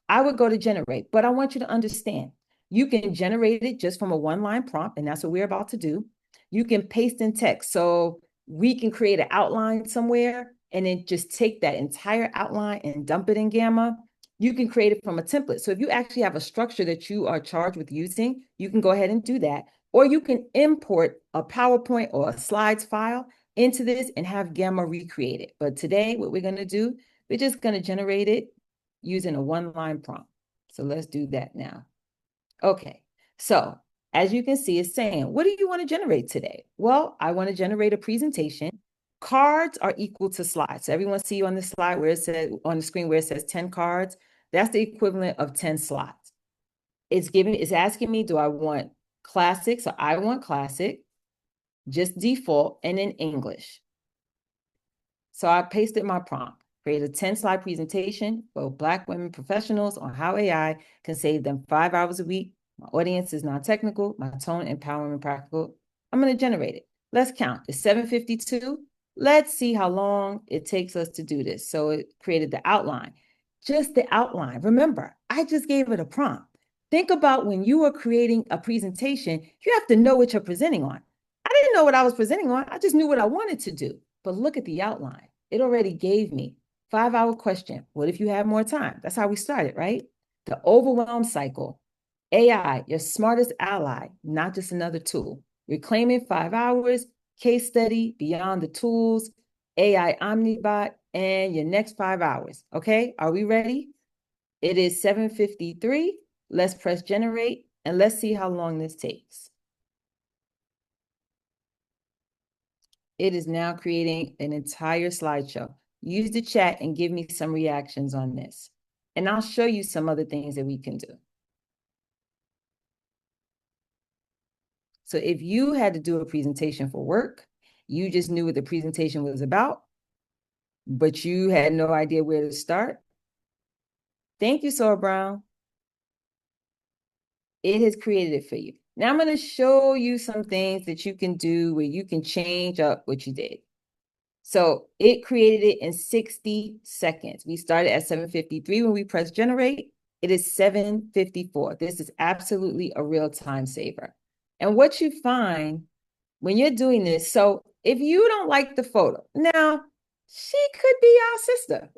I would go to generate, but I want you to understand you can generate it just from a one-line prompt, and that's what we're about to do. You can paste in text. So we can create an outline somewhere and then just take that entire outline and dump it in Gamma. You can create it from a template. So if you actually have a structure that you are charged with using, you can go ahead and do that. Or you can import a PowerPoint or a slides file into this and have Gamma recreate it. But today, what we're going to do, we're just going to generate it using a one-line prompt. So let's do that now. Okay, so as you can see, it's saying, what do you want to generate today? Well, I want to generate a presentation. Cards are equal to slides. So everyone see on the slide where it says, on the screen where it says 10 cards, that's the equivalent of 10 slides. It's asking me, do I want classic? So I want classic, just default, and in English. So I pasted my prompt, create a 10-slide presentation for Black women professionals on how AI can save them 5 hours a week. My audience is non-technical, my tone, empowering, practical. I'm going to generate it. Let's count. It's 7:52. Let's see how long it takes us to do this. So it created the outline, just the outline. Remember, I just gave it a prompt. Think about when you are creating a presentation, you have to know what you're presenting on. I didn't know what I was presenting on. I just knew what I wanted to do. But look at the outline. It already gave me 5-hour question. What if you have more time? That's how we started, right? The overwhelm cycle. AI, your smartest ally, not just another tool. Reclaiming 5 hours, case study, beyond the tools, AI Omnibot, and your next 5 hours. Okay, are we ready? It is 7:53. Let's press generate and let's see how long this takes. It is now creating an entire slideshow. Use the chat and give me some reactions on this. And I'll show you some other things that we can do. So if you had to do a presentation for work, you just knew what the presentation was about, but you had no idea where to start. Thank you, Sora Brown. It has created it for you. Now I'm going to show you some things that you can do where you can change up what you did. So it created it in 60 seconds. We started at 7:53 when we press generate. It is 7:54. This is absolutely a real time saver. And what you find when you're doing this, so if you don't like the photo, now she could be our sister.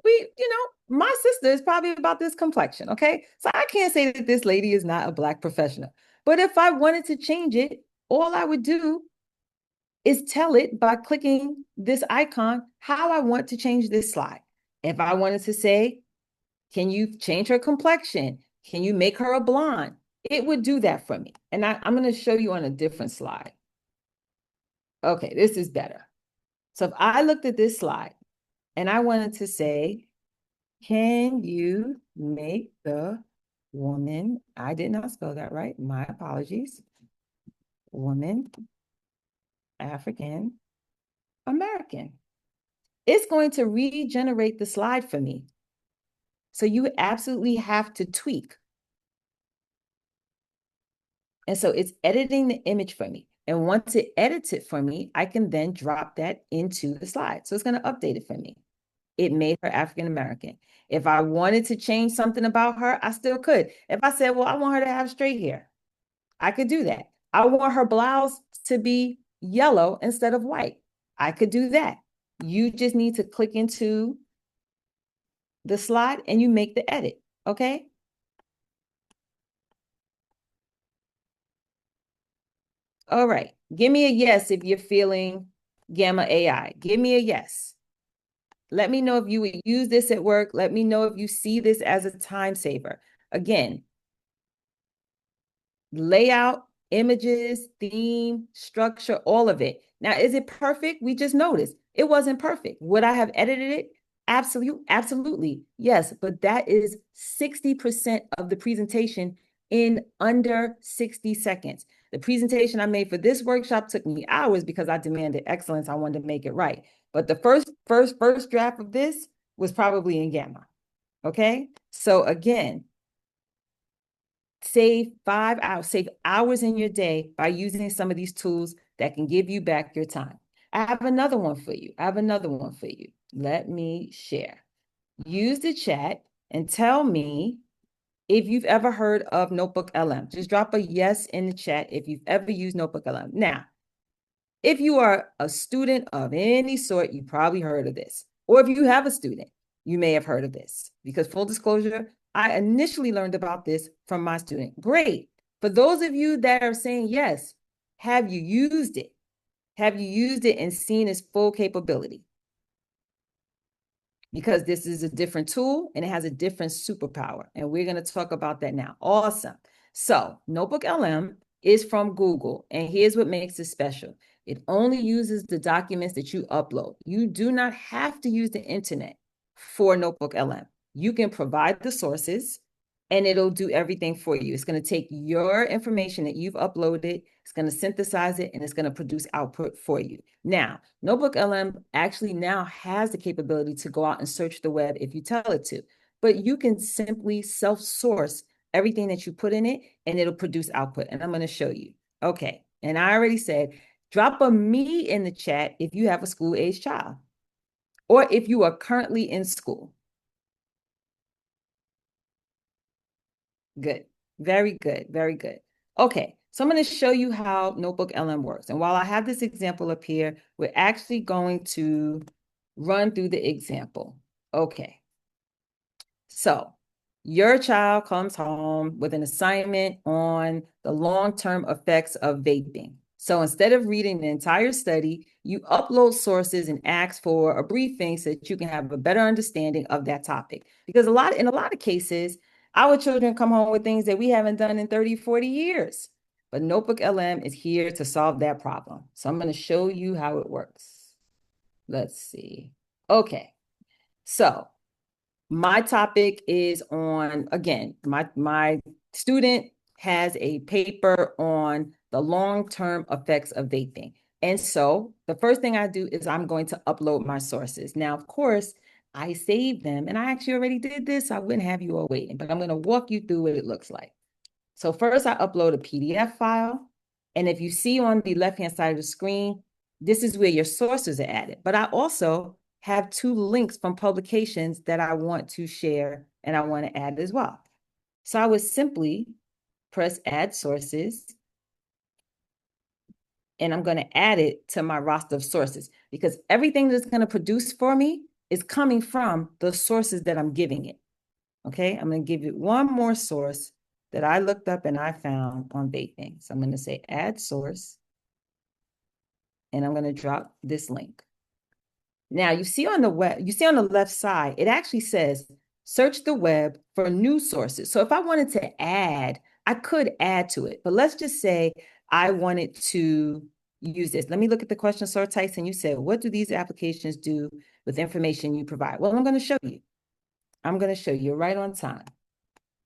My sister is probably about this complexion, okay? So I can't say that this lady is not a Black professional. But if I wanted to change it, all I would do is tell it by clicking this icon how I want to change this slide. If I wanted to say, can you change her complexion? Can you make her a blonde? It would do that for me. And I'm going to show you on a different slide. Okay, this is better. So if I looked at this slide and I wanted to say, can you make the woman, I did not spell that right, my apologies, woman, African American. It's going to regenerate the slide for me. So you absolutely have to tweak. And so it's editing the image for me. And once it edits it for me, I can then drop that into the slide. So it's going to update it for me. It made her African American. If I wanted to change something about her, I still could. If I said, well, I want her to have straight hair, I could do that. I want her blouse to be yellow instead of white. I could do that. You just need to click into the slide and you make the edit, okay? All right, give me a yes if you're feeling Gamma AI. Give me a yes. Let me know if you would use this at work. Let me know if you see this as a time saver. Again, layout, images, theme, structure, all of it. Now, is it perfect? We just noticed it wasn't perfect. Would I have edited it? Absolutely. Yes, but that is 60% of the presentation in under 60 seconds. The presentation I made for this workshop took me hours because I demanded excellence. I wanted to make it right. But the first draft of this was probably in Gamma. Okay. So again, save 5 hours, save hours in your day by using some of these tools that can give you back your time. I have another one for you. Let me share. Use the chat and tell me if you've ever heard of Notebook LM. Just drop a yes in the chat if you've ever used Notebook LM. Now, if you are a student of any sort, you probably heard of this. Or if you have a student, you may have heard of this. Because full disclosure, I initially learned about this from my student. Great. For those of you that are saying yes, have you used it? Have you used it and seen its full capability? Because this is a different tool and it has a different superpower. And we're going to talk about that now. Awesome. So Notebook LM is from Google. And here's what makes it special. It only uses the documents that you upload. You do not have to use the internet for Notebook LM. You can provide the sources and it'll do everything for you. It's going to take your information that you've uploaded, it's going to synthesize it, and it's going to produce output for you. Now, Notebook LM actually now has the capability to go out and search the web if you tell it to, but you can simply self-source everything that you put in it, and it'll produce output, and I'm going to show you. Okay, and I already said, drop a me in the chat if you have a school-age child, or if you are currently in school. Good. Very good. Very good. Okay. So I'm going to show you how Notebook LM works. And while I have this example up here, we're actually going to run through the example. Okay. So your child comes home with an assignment on the long-term effects of vaping. So instead of reading the entire study, you upload sources and ask for a briefing so that you can have a better understanding of that topic. Because in a lot of cases, our children come home with things that we haven't done in 30, 40 years. But Notebook LM is here to solve that problem. So I'm going to show you how it works. Let's see. Okay. So my topic is on, again, my student has a paper on the long-term effects of vaping. And so the first thing I do is I'm going to upload my sources. Now, of course, I save them, and I actually already did this. So I wouldn't have you all waiting, but I'm going to walk you through what it looks like. So first I upload a PDF file. And if you see on the left-hand side of the screen, this is where your sources are added. But I also have 2 links from publications that I want to share and I want to add as well. So I would simply press add sources and I'm going to add it to my roster of sources because everything that's going to produce for me is coming from the sources that I'm giving it. Okay, I'm going to give it one more source that I looked up and I found on vaping. So I'm going to say add source and I'm going to drop this link. Now you see on the left side, it actually says search the web for new sources. So if I wanted to add, I could add to it, but let's just say I wanted to use this. Let me look at the question sort types. And you said, what do these applications do with information you provide? Well, I'm going to show you. I'm going to show you right on time.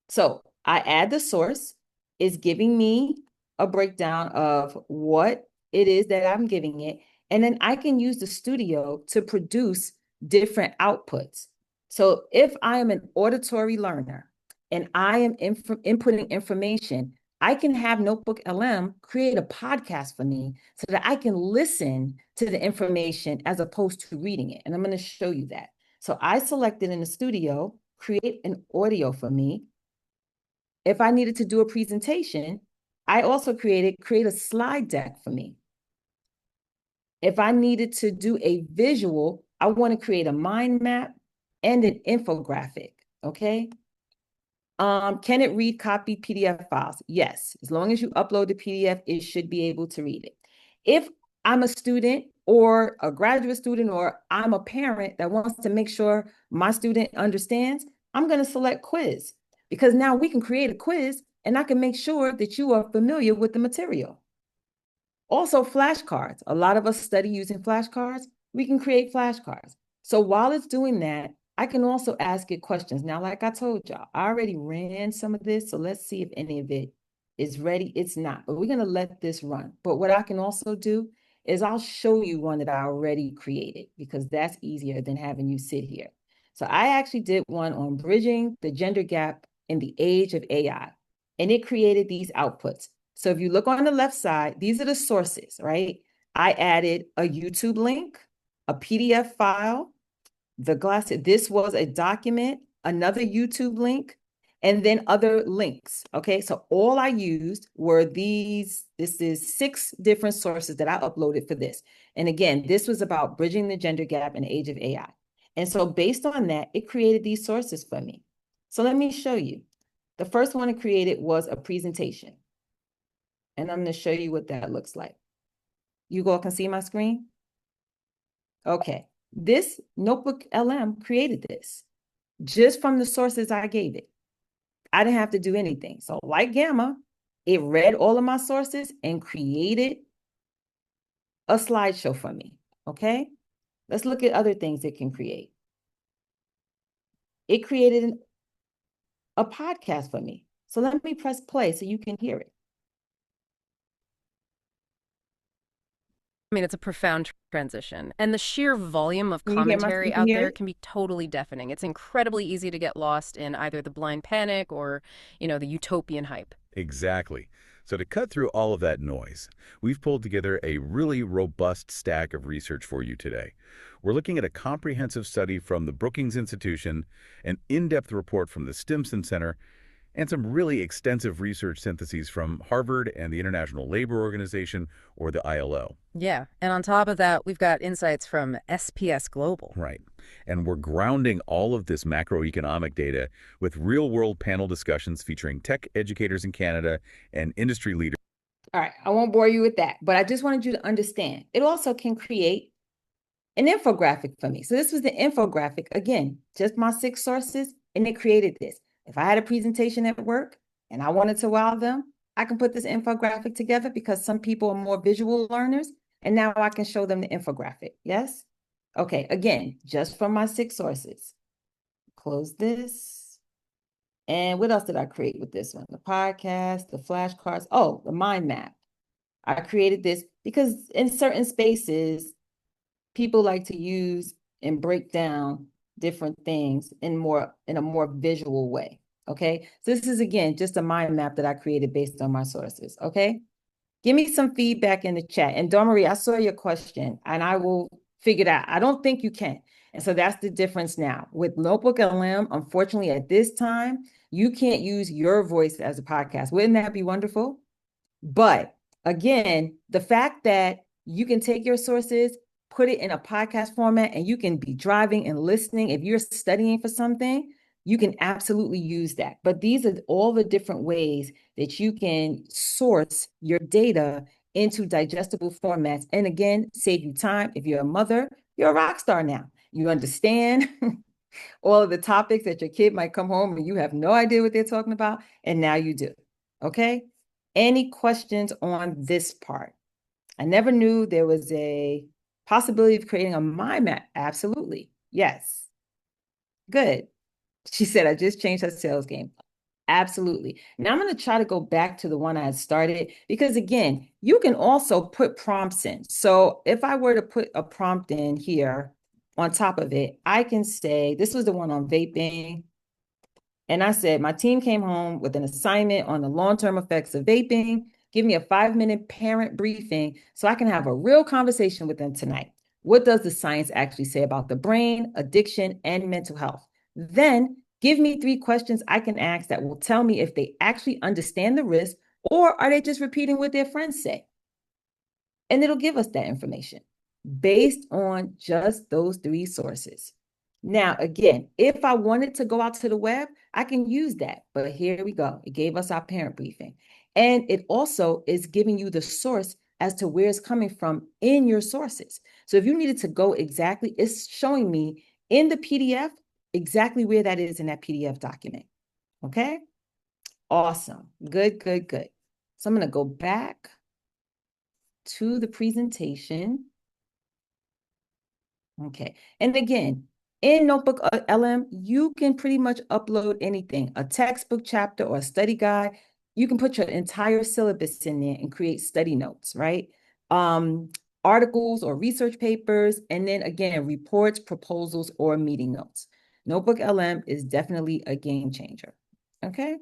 So I add the source, it's giving me a breakdown of what it is that I'm giving it. And then I can use the studio to produce different outputs. So if I am an auditory learner and I am inputting information, I can have Notebook LM create a podcast for me so that I can listen to the information as opposed to reading it. And I'm going to show you that. So I selected in the studio, create an audio for me. If I needed to do a presentation, I also create a slide deck for me. If I needed to do a visual, I want to create a mind map and an infographic, okay? Can it read copy PDF files? Yes, as long as you upload the PDF, it should be able to read it. If I'm a student or a graduate student, or I'm a parent that wants to make sure my student understands, I'm going to select quiz, because now we can create a quiz and I can make sure that you are familiar with the material. Also, flashcards. A lot of us study using flashcards. We can create flashcards. So while it's doing that, I can also ask it questions. Now, like I told y'all, I already ran some of this. So let's see if any of it is ready. It's not, but we're going to let this run. But what I can also do is I'll show you one that I already created, because that's easier than having you sit here. So I actually did one on bridging the gender gap in the age of AI, and it created these outputs. So if you look on the left side, these are the sources, right? I added a YouTube link, a PDF file, this was a document, another YouTube link, and then other links. Okay, so all I used were this is 6 different sources that I uploaded for this. And again, this was about bridging the gender gap in the age of AI. And so based on that, it created these sources for me. So let me show you. The first one it created was a presentation. And I'm going to show you what that looks like. You all can see my screen? Okay. This Notebook LM created this just from the sources I gave it. I didn't have to do anything. So like Gamma, it read all of my sources and created a slideshow for me. Okay. Let's look at other things it can create. It created a podcast for me. So let me press play so you can hear it. I mean, it's a profound transition, and the sheer volume of Can you hear commentary out there it? can be totally deafening. It's incredibly easy to get lost in either the blind panic or, the utopian hype. Exactly. So to cut through all of that noise, we've pulled together a really robust stack of research for you today. We're looking at a comprehensive study from the Brookings Institution, an in-depth report from the Stimson Center, and some really extensive research syntheses from Harvard and the International Labor Organization, or the ILO. Yeah, and on top of that, we've got insights from SPS Global. Right. And we're grounding all of this macroeconomic data with real-world panel discussions featuring tech educators in Canada and industry leaders. All right, I won't bore you with that, but I just wanted you to understand. It also can create an infographic for me. So this was the infographic, again, just my 6 sources, and it created this. If I had a presentation at work and I wanted to wow them, I can put this infographic together, because some people are more visual learners, and now I can show them the infographic. Yes? Okay, again, just from my 6 sources. Close this. And what else did I create with this one? The podcast, the flashcards. Oh, the mind map. I created this because in certain spaces, people like to use and break down different things in a more visual way. Okay. So this is, again, just a mind map that I created based on my sources. Okay. Give me some feedback in the chat. And Dawn Marie, I saw your question and I will figure it out. I don't think you can. And so that's the difference now. With Notebook LM, unfortunately, at this time, you can't use your voice as a podcast. Wouldn't that be wonderful? But again, the fact that you can take your sources, put it in a podcast format, and you can be driving and listening. If you're studying for something, you can absolutely use that. But these are all the different ways that you can source your data into digestible formats. And again, save you time. If you're a mother, you're a rock star now. You understand all of the topics that your kid might come home and you have no idea what they're talking about. And now you do. Okay. Any questions on this part? I never knew there was a possibility of creating a mind map. Absolutely. Yes. Good. She said, I just changed her sales game. Absolutely. Now I'm going to try to go back to the one I had started, because again, you can also put prompts in. So if I were to put a prompt in here on top of it, I can say, this was the one on vaping. And I said, my team came home with an assignment on the long-term effects of vaping. Give me a 5-minute parent briefing so I can have a real conversation with them tonight. What does the science actually say about the brain, addiction, and mental health? Then give me 3 questions I can ask that will tell me if they actually understand the risk, or are they just repeating what their friends say? And it'll give us that information based on just those 3 sources. Now, again, if I wanted to go out to the web, I can use that. But here we go. It gave us our parent briefing. And it also is giving you the source as to where it's coming from in your sources. So if you needed to go exactly, it's showing me in the PDF exactly where that is in that PDF document. Okay? Awesome. Good, good, good. So I'm going to go back to the presentation. Okay. And again, in Notebook LM, you can pretty much upload anything, a textbook chapter or a study guide. You can put your entire syllabus in there and create study notes, right? Articles or research papers, and then again, reports, proposals, or meeting notes. Notebook LM is definitely a game changer. Okay.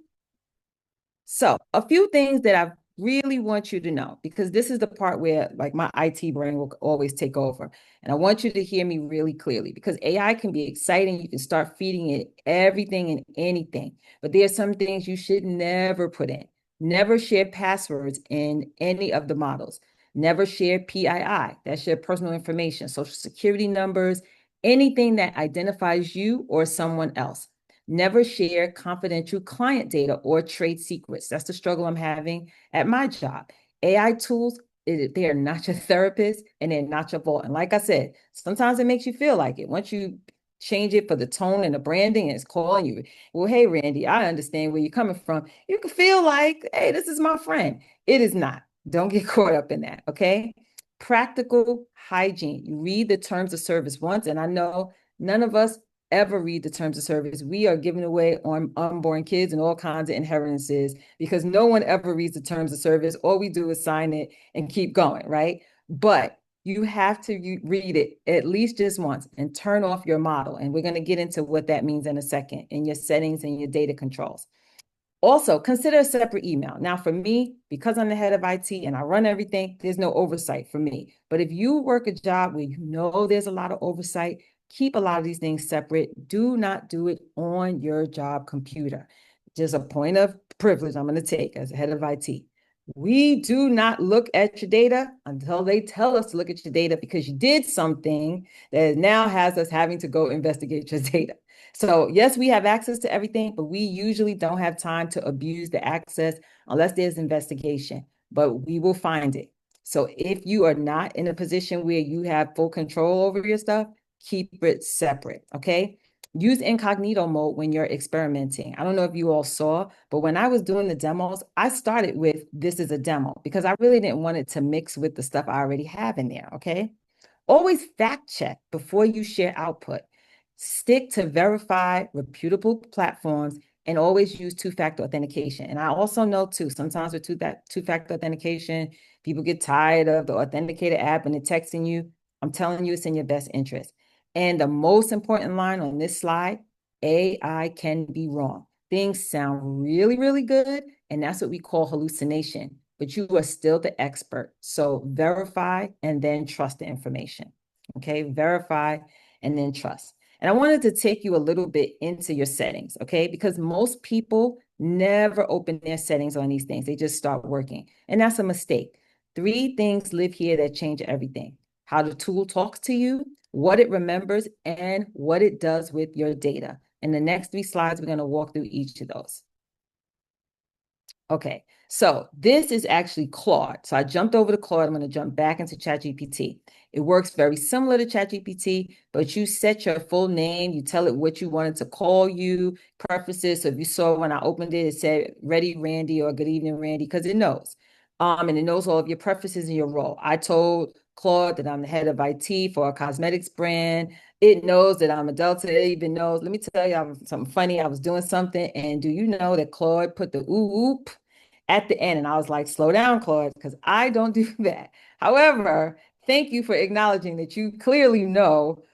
So a few things that I really want you to know, because this is the part where like my IT brain will always take over. And I want you to hear me really clearly, because AI can be exciting. You can start feeding it everything and anything, but there are some things you should never put in. Never share passwords in any of the models. Never share PII, that's your personal information, social security numbers, anything that identifies you or someone else. Never share confidential client data or trade secrets. That's the struggle I'm having at my job. AI tools, they are not your therapist and they're not your vault. And like I said, sometimes it makes you feel like it. Once you change it for the tone and the branding and it's calling you, well, hey, Randy, I understand where you're coming from. You can feel like, hey, this is my friend. It is not. Don't get caught up in that, okay? Practical hygiene. You read the terms of service once, and I know none of us ever read the terms of service. We are giving away on unborn kids and all kinds of inheritances because no one ever reads the terms of service. All we do is sign it and keep going, right? But you have to read it at least just once and turn off your model. And we're going to get into what that means in a second in your settings and your data controls. Also, consider a separate email. Now, for me, because I'm the head of IT and I run everything, there's no oversight for me. But if you work a job where you know there's a lot of oversight, keep a lot of these things separate. Do not do it on your job computer. Just a point of privilege I'm going to take as a head of IT. We do not look at your data until they tell us to look at your data because you did something that now has us having to go investigate your data. So yes, we have access to everything, but we usually don't have time to abuse the access unless there's investigation, but we will find it. So if you are not in a position where you have full control over your stuff, keep it separate, okay? Use incognito mode when you're experimenting. I don't know if you all saw, but when I was doing the demos, I started with this is a demo because I really didn't want it to mix with the stuff I already have in there, okay? Always fact check before you share output. Stick to verified, reputable platforms and always use two-factor authentication. And I also know too, sometimes with two-factor authentication, people get tired of the authenticated app and it's texting you. I'm telling you, it's in your best interest. And the most important line on this slide, AI can be wrong. Things sound really, really good, and that's what we call hallucination, but you are still the expert. So verify and then trust the information. Okay, verify and then trust. And I wanted to take you a little bit into your settings, okay? Because most people never open their settings on these things. They just start working. And that's a mistake. 3 things live here that change everything. How the tool talks to you, what it remembers, and what it does with your data. In the next 3 slides, we're going to walk through each of those. Okay, so this is actually Claude. So I jumped over to Claude. I'm going to jump back into ChatGPT. It works very similar to ChatGPT, but you set your full name. You tell it what you wanted to call you, preferences. So if you saw when I opened it, it said Ready Randy or Good Evening Randy, because it knows. And it knows all of your preferences and your role. I told Claude that I'm the head of IT for a cosmetics brand. It knows that I'm a Delta. It even knows, let me tell you something funny. I was doing something, and do you know that Claude put the oop at the end? And I was like, slow down, Claude, because I don't do that. However, thank you for acknowledging that you clearly know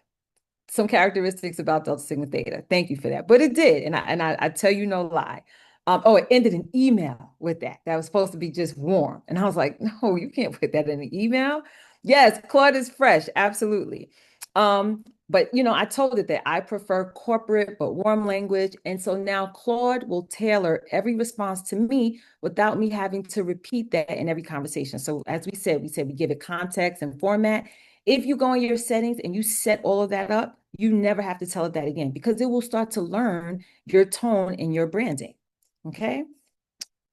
some characteristics about Delta Sigma Theta. Thank you for that. But it did. And I tell you no lie. Oh, it ended an email with that. That was supposed to be just warm. And I was like, no, you can't put that in an email. Yes, Claude is fresh. Absolutely. But I told it that I prefer corporate but warm language. And so now Claude will tailor every response to me without me having to repeat that in every conversation. So as we said we give it context and format. If you go in your settings and you set all of that up, you never have to tell it that again because it will start to learn your tone and your branding. Okay.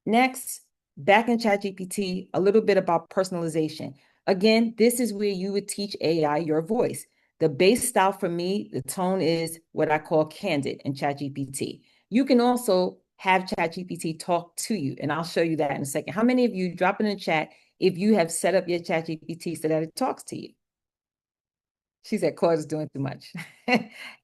Next, back in ChatGPT, a little bit about personalization. Again, this is where you would teach AI your voice. The base style for me, the tone is what I call candid in ChatGPT. You can also have ChatGPT talk to you, and I'll show you that in a second. How many of you drop in the chat if you have set up your ChatGPT so that it talks to you? She said, Claude is doing too much.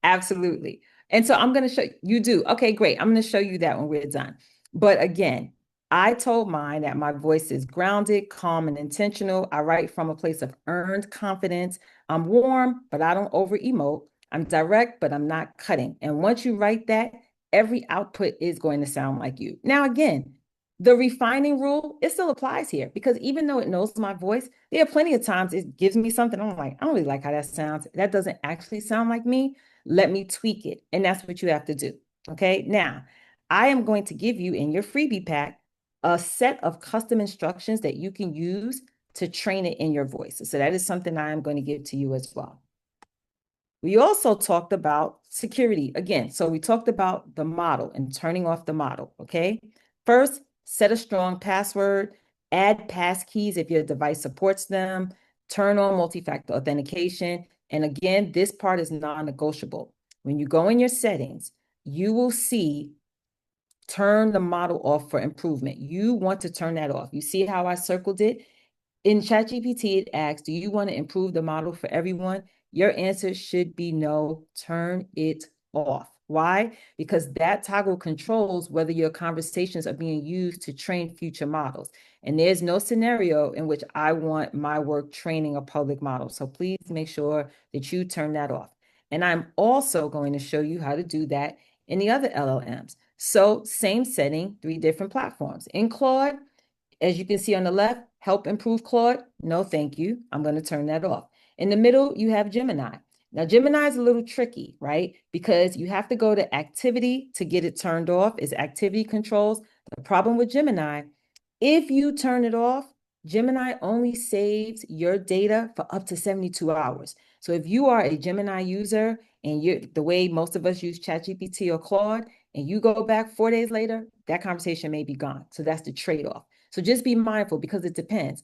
Absolutely. And so I'm going to show you do. Okay, great. I'm going to show you that when we're done. But again, I told mine that my voice is grounded, calm, and intentional. I write from a place of earned confidence. I'm warm, but I don't over emote. I'm direct, but I'm not cutting. And once you write that, every output is going to sound like you. Now, again, the refining rule, it still applies here because even though it knows my voice, there are plenty of times it gives me something. I'm like, I don't really like how that sounds. That doesn't actually sound like me. Let me tweak it. And that's what you have to do. Okay. Now, I am going to give you in your freebie pack a set of custom instructions that you can use to train it in your voice. So that is something I am going to give to you as well. We also talked about security again. So we talked about the model and turning off the model. Okay. First, set a strong password, add passkeys if your device supports them, turn on multi-factor authentication. And again, this part is non-negotiable. When you go in your settings, you will see turn the model off for improvement. You want to turn that off. You see how I circled it? In ChatGPT, it asks, do you want to improve the model for everyone? Your answer should be no, turn it off. Why? Because that toggle controls whether your conversations are being used to train future models. And there's no scenario in which I want my work training a public model. So please make sure that you turn that off. And I'm also going to show you how to do that in the other LLMs. So same setting, 3 different platforms. In Claude, as you can see on the left, help improve Claude. No, thank you. I'm going to turn that off. In the middle, you have Gemini. Now, Gemini is a little tricky, right? Because you have to go to activity to get it turned off. It's activity controls. The problem with Gemini, if you turn it off, Gemini only saves your data for up to 72 hours. So if you are a Gemini user and you're the way most of us use ChatGPT or Claude, and you go back 4 days later, that conversation may be gone. So that's the trade-off. So just be mindful because it depends.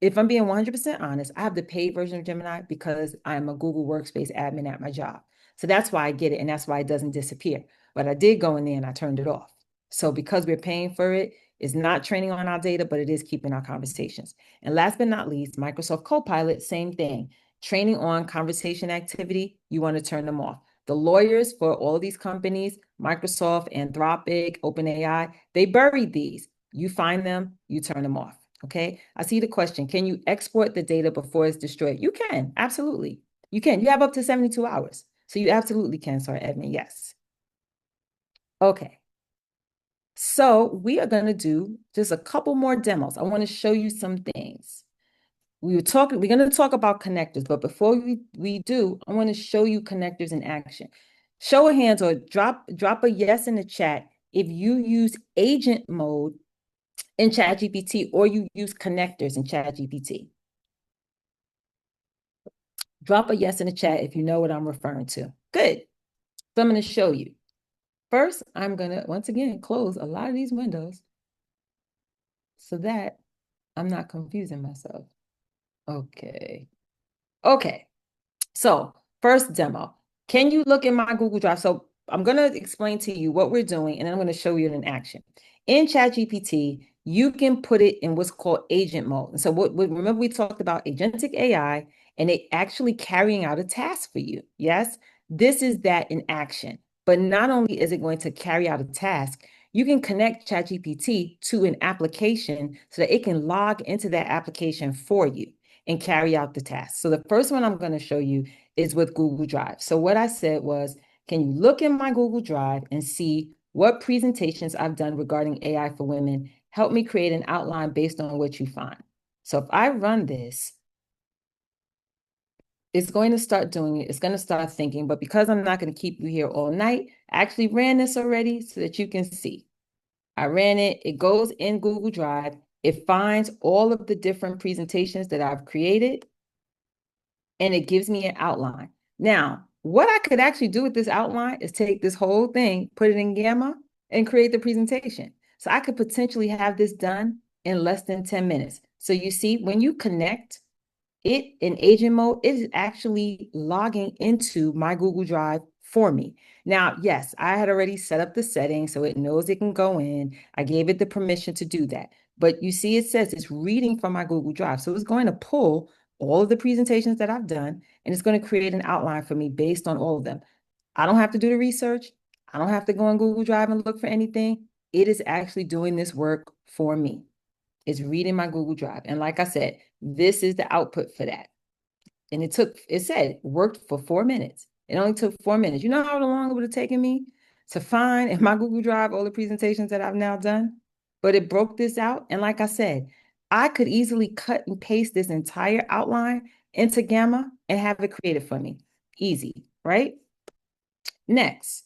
If I'm being 100% honest, I have the paid version of Gemini because I'm a Google Workspace admin at my job. So that's why I get it. And that's why it doesn't disappear. But I did go in there and I turned it off. So because we're paying for it, it's not training on our data, but it is keeping our conversations. And last but not least, Microsoft Copilot, same thing. Training on conversation activity, you want to turn them off. The lawyers for all of these companies, Microsoft, Anthropic, OpenAI, they buried these. You find them, you turn them off. Okay. I see the question. Can you export the data before it's destroyed? You can. Absolutely. You can. You have up to 72 hours. So you absolutely can, Sorry, Edmund. Yes. Okay. So we are going to do just a couple more demos. I want to show you some things. We're going to talk about connectors, but before we do, I want to show you connectors in action. Show of hands or drop a yes in the chat if you use agent mode in ChatGPT or you use connectors in ChatGPT. Drop a yes in the chat if you know what I'm referring to. Good. So I'm going to show you. First, I'm going to, once again, close a lot of these windows so that I'm not confusing myself. Okay. Okay. So first demo. Can you look in my Google Drive? So I'm going to explain to you what we're doing, and then I'm going to show you it in action. In ChatGPT, you can put it in what's called agent mode. And so remember we talked about agentic AI and it actually carrying out a task for you. Yes, this is that in action. But not only is it going to carry out a task, you can connect ChatGPT to an application so that it can log into that application for you and carry out the task. So the first one I'm going to show you is with Google Drive. So what I said was, can you look in my Google Drive and see what presentations I've done regarding AI for women? Help me create an outline based on what you find. So if I run this, it's going to start doing it. It's going to start thinking, but because I'm not going to keep you here all night, I actually ran this already so that you can see. I ran it. It goes in Google Drive. It finds all of the different presentations that I've created, and it gives me an outline. Now, what I could actually do with this outline is take this whole thing, put it in Gamma, and create the presentation. So I could potentially have this done in less than 10 minutes. So you see, when you connect it in agent mode, it is actually logging into my Google Drive for me. Now, yes, I had already set up the settings so it knows it can go in. I gave it the permission to do that. But you see, it says it's reading from my Google Drive. So it's going to pull all of the presentations that I've done, and it's going to create an outline for me based on all of them. I don't have to do the research. I don't have to go on Google Drive and look for anything. It is actually doing this work for me. It's reading my Google Drive. And like I said, this is the output for that. And it said, worked for 4 minutes. It only took 4 minutes. You know how long it would have taken me to find in my Google Drive all the presentations that I've now done? But it broke this out. And like I said, I could easily cut and paste this entire outline into Gamma and have it created for me. Easy, right? Next,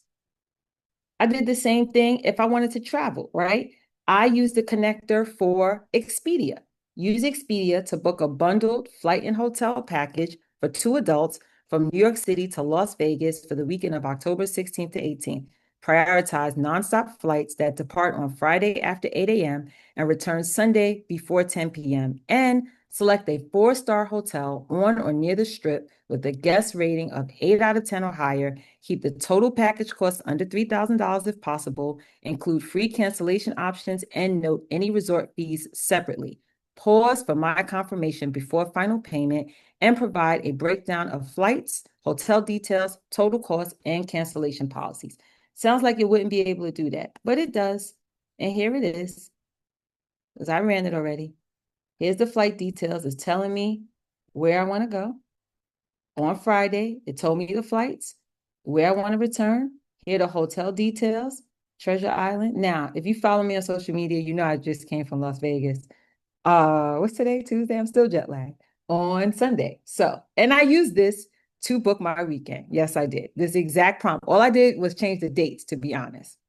I did the same thing if I wanted to travel, right? I used the connector for Expedia. Use Expedia to book a bundled flight and hotel package for 2 adults from New York City to Las Vegas for the weekend of October 16th to 18th. Prioritize nonstop flights that depart on Friday after 8 a.m. and return Sunday before 10 p.m. And select a 4-star hotel on or near the Strip with a guest rating of 8 out of 10 or higher. Keep the total package cost under $3,000 if possible. Include free cancellation options and note any resort fees separately. Pause for my confirmation before final payment and provide a breakdown of flights, hotel details, total cost, and cancellation policies. Sounds like it wouldn't be able to do that, but it does. And here it is, because I ran it already. Here's the flight details. It's telling me where I want to go. On Friday, it told me the flights, where I want to return. Here are the hotel details, Treasure Island. Now, if you follow me on social media, you know I just came from Las Vegas. What's today? Tuesday? I'm still jet lagged. On Sunday. So, and I used this to book my weekend. Yes, I did. This exact prompt. All I did was change the dates, to be honest.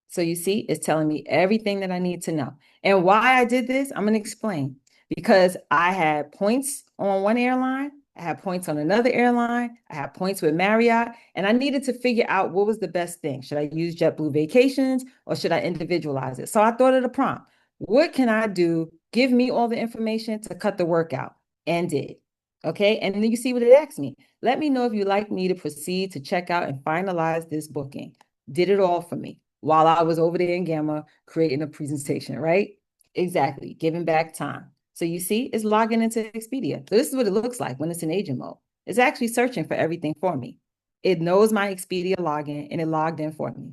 So you see, it's telling me everything that I need to know. And why I did this, I'm going to explain. Because I had points on one airline, I had points on another airline, I had points with Marriott, and I needed to figure out what was the best thing. Should I use JetBlue Vacations or should I individualize it? So I thought of the prompt. What can I do? Give me all the information to cut the work out, and did. Okay, and then you see what it asked me. Let me know if you'd like me to proceed to check out and finalize this booking. Did it all for me while I was over there in Gamma creating a presentation, right? Exactly, giving back time. So you see, it's logging into Expedia. So this is what it looks like when it's in agent mode. It's actually searching for everything for me. It knows my Expedia login and it logged in for me.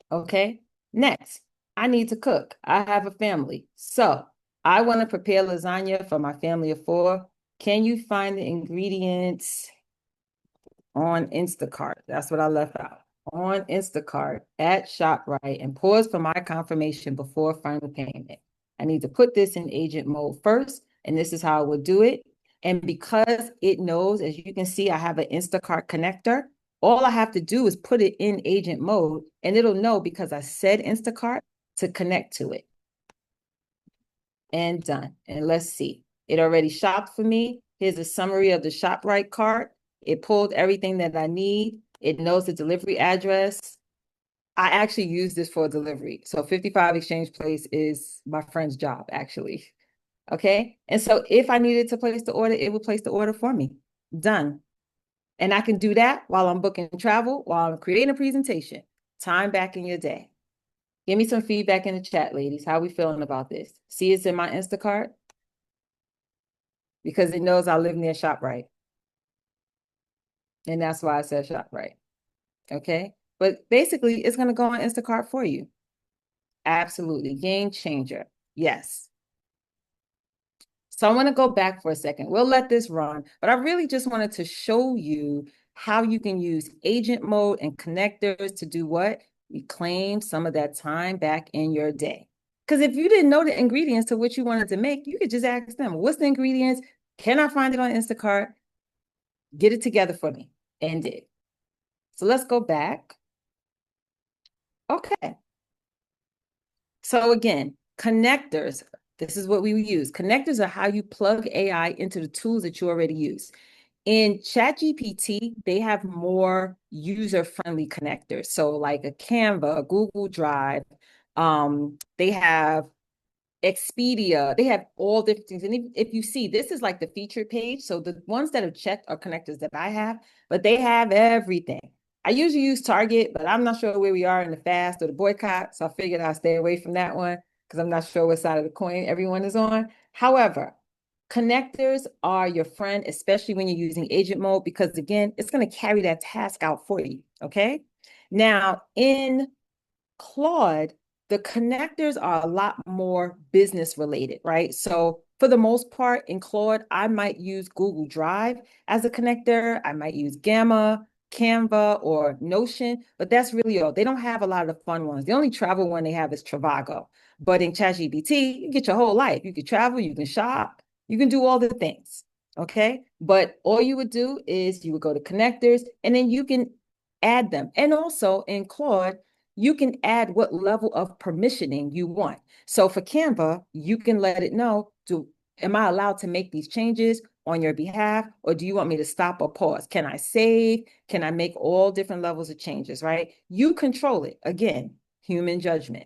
Okay, next, I need to cook. I have a family. So I want to prepare lasagna for my family of 4. Can you find the ingredients on Instacart? That's what I left out. On Instacart at ShopRite and pause for my confirmation before final payment. I need to put this in agent mode first, and this is how I would do it. And because it knows, as you can see, I have an Instacart connector, all I have to do is put it in agent mode, and it'll know because I said Instacart to connect to it. And done. And let's see. It already shopped for me. Here's a summary of the ShopRite cart. It pulled everything that I need. It knows the delivery address. I actually use this for delivery. So 55 Exchange Place is my friend's job, actually. Okay. And so if I needed to place the order, it would place the order for me. Done. And I can do that while I'm booking travel, while I'm creating a presentation. Time back in your day. Give me some feedback in the chat, ladies. How are we feeling about this? See, it's in my Instacart because it knows I live near ShopRite. And that's why I said ShopRite. Okay. But basically, it's going to go on Instacart for you. Absolutely. Game changer. Yes. So I want to go back for a second. We'll let this run, but I really just wanted to show you how you can use agent mode and connectors to do what? Reclaim some of that time back in your day. Because if you didn't know the ingredients to what you wanted to make, you could just ask them, what's the ingredients? Can I find it on Instacart? Get it together for me. And did. So let's go back. Okay. So again, connectors. This is what we use. Connectors are how you plug AI into the tools that you already use. In ChatGPT, they have more user-friendly connectors. So like a Canva, a Google Drive, they have Expedia, they have all different things. And if you see, this is like the featured page. So the ones that are checked are connectors that I have, but they have everything. I usually use Target, but I'm not sure where we are in the fast or the boycott. So I figured I'll stay away from that one because I'm not sure what side of the coin everyone is on. However, connectors are your friend, especially when you're using agent mode, because again, it's going to carry that task out for you. Okay. Now, in Claude, the connectors are a lot more business related, right? So for the most part in Claude, I might use Google Drive as a connector. I might use Gamma, Canva, or Notion, but that's really all. They don't have a lot of the fun ones. The only travel one they have is Trivago. But in ChatGPT, you get your whole life. You can travel, you can shop, you can do all the things. Okay. But all you would do is you would go to connectors and then you can add them. And also in Claude, you can add what level of permissioning you want. So for Canva, you can let it know, am I allowed to make these changes on your behalf, or do you want me to stop or pause? Can I save? Can I make all different levels of changes, right? You control it. Again, human judgment.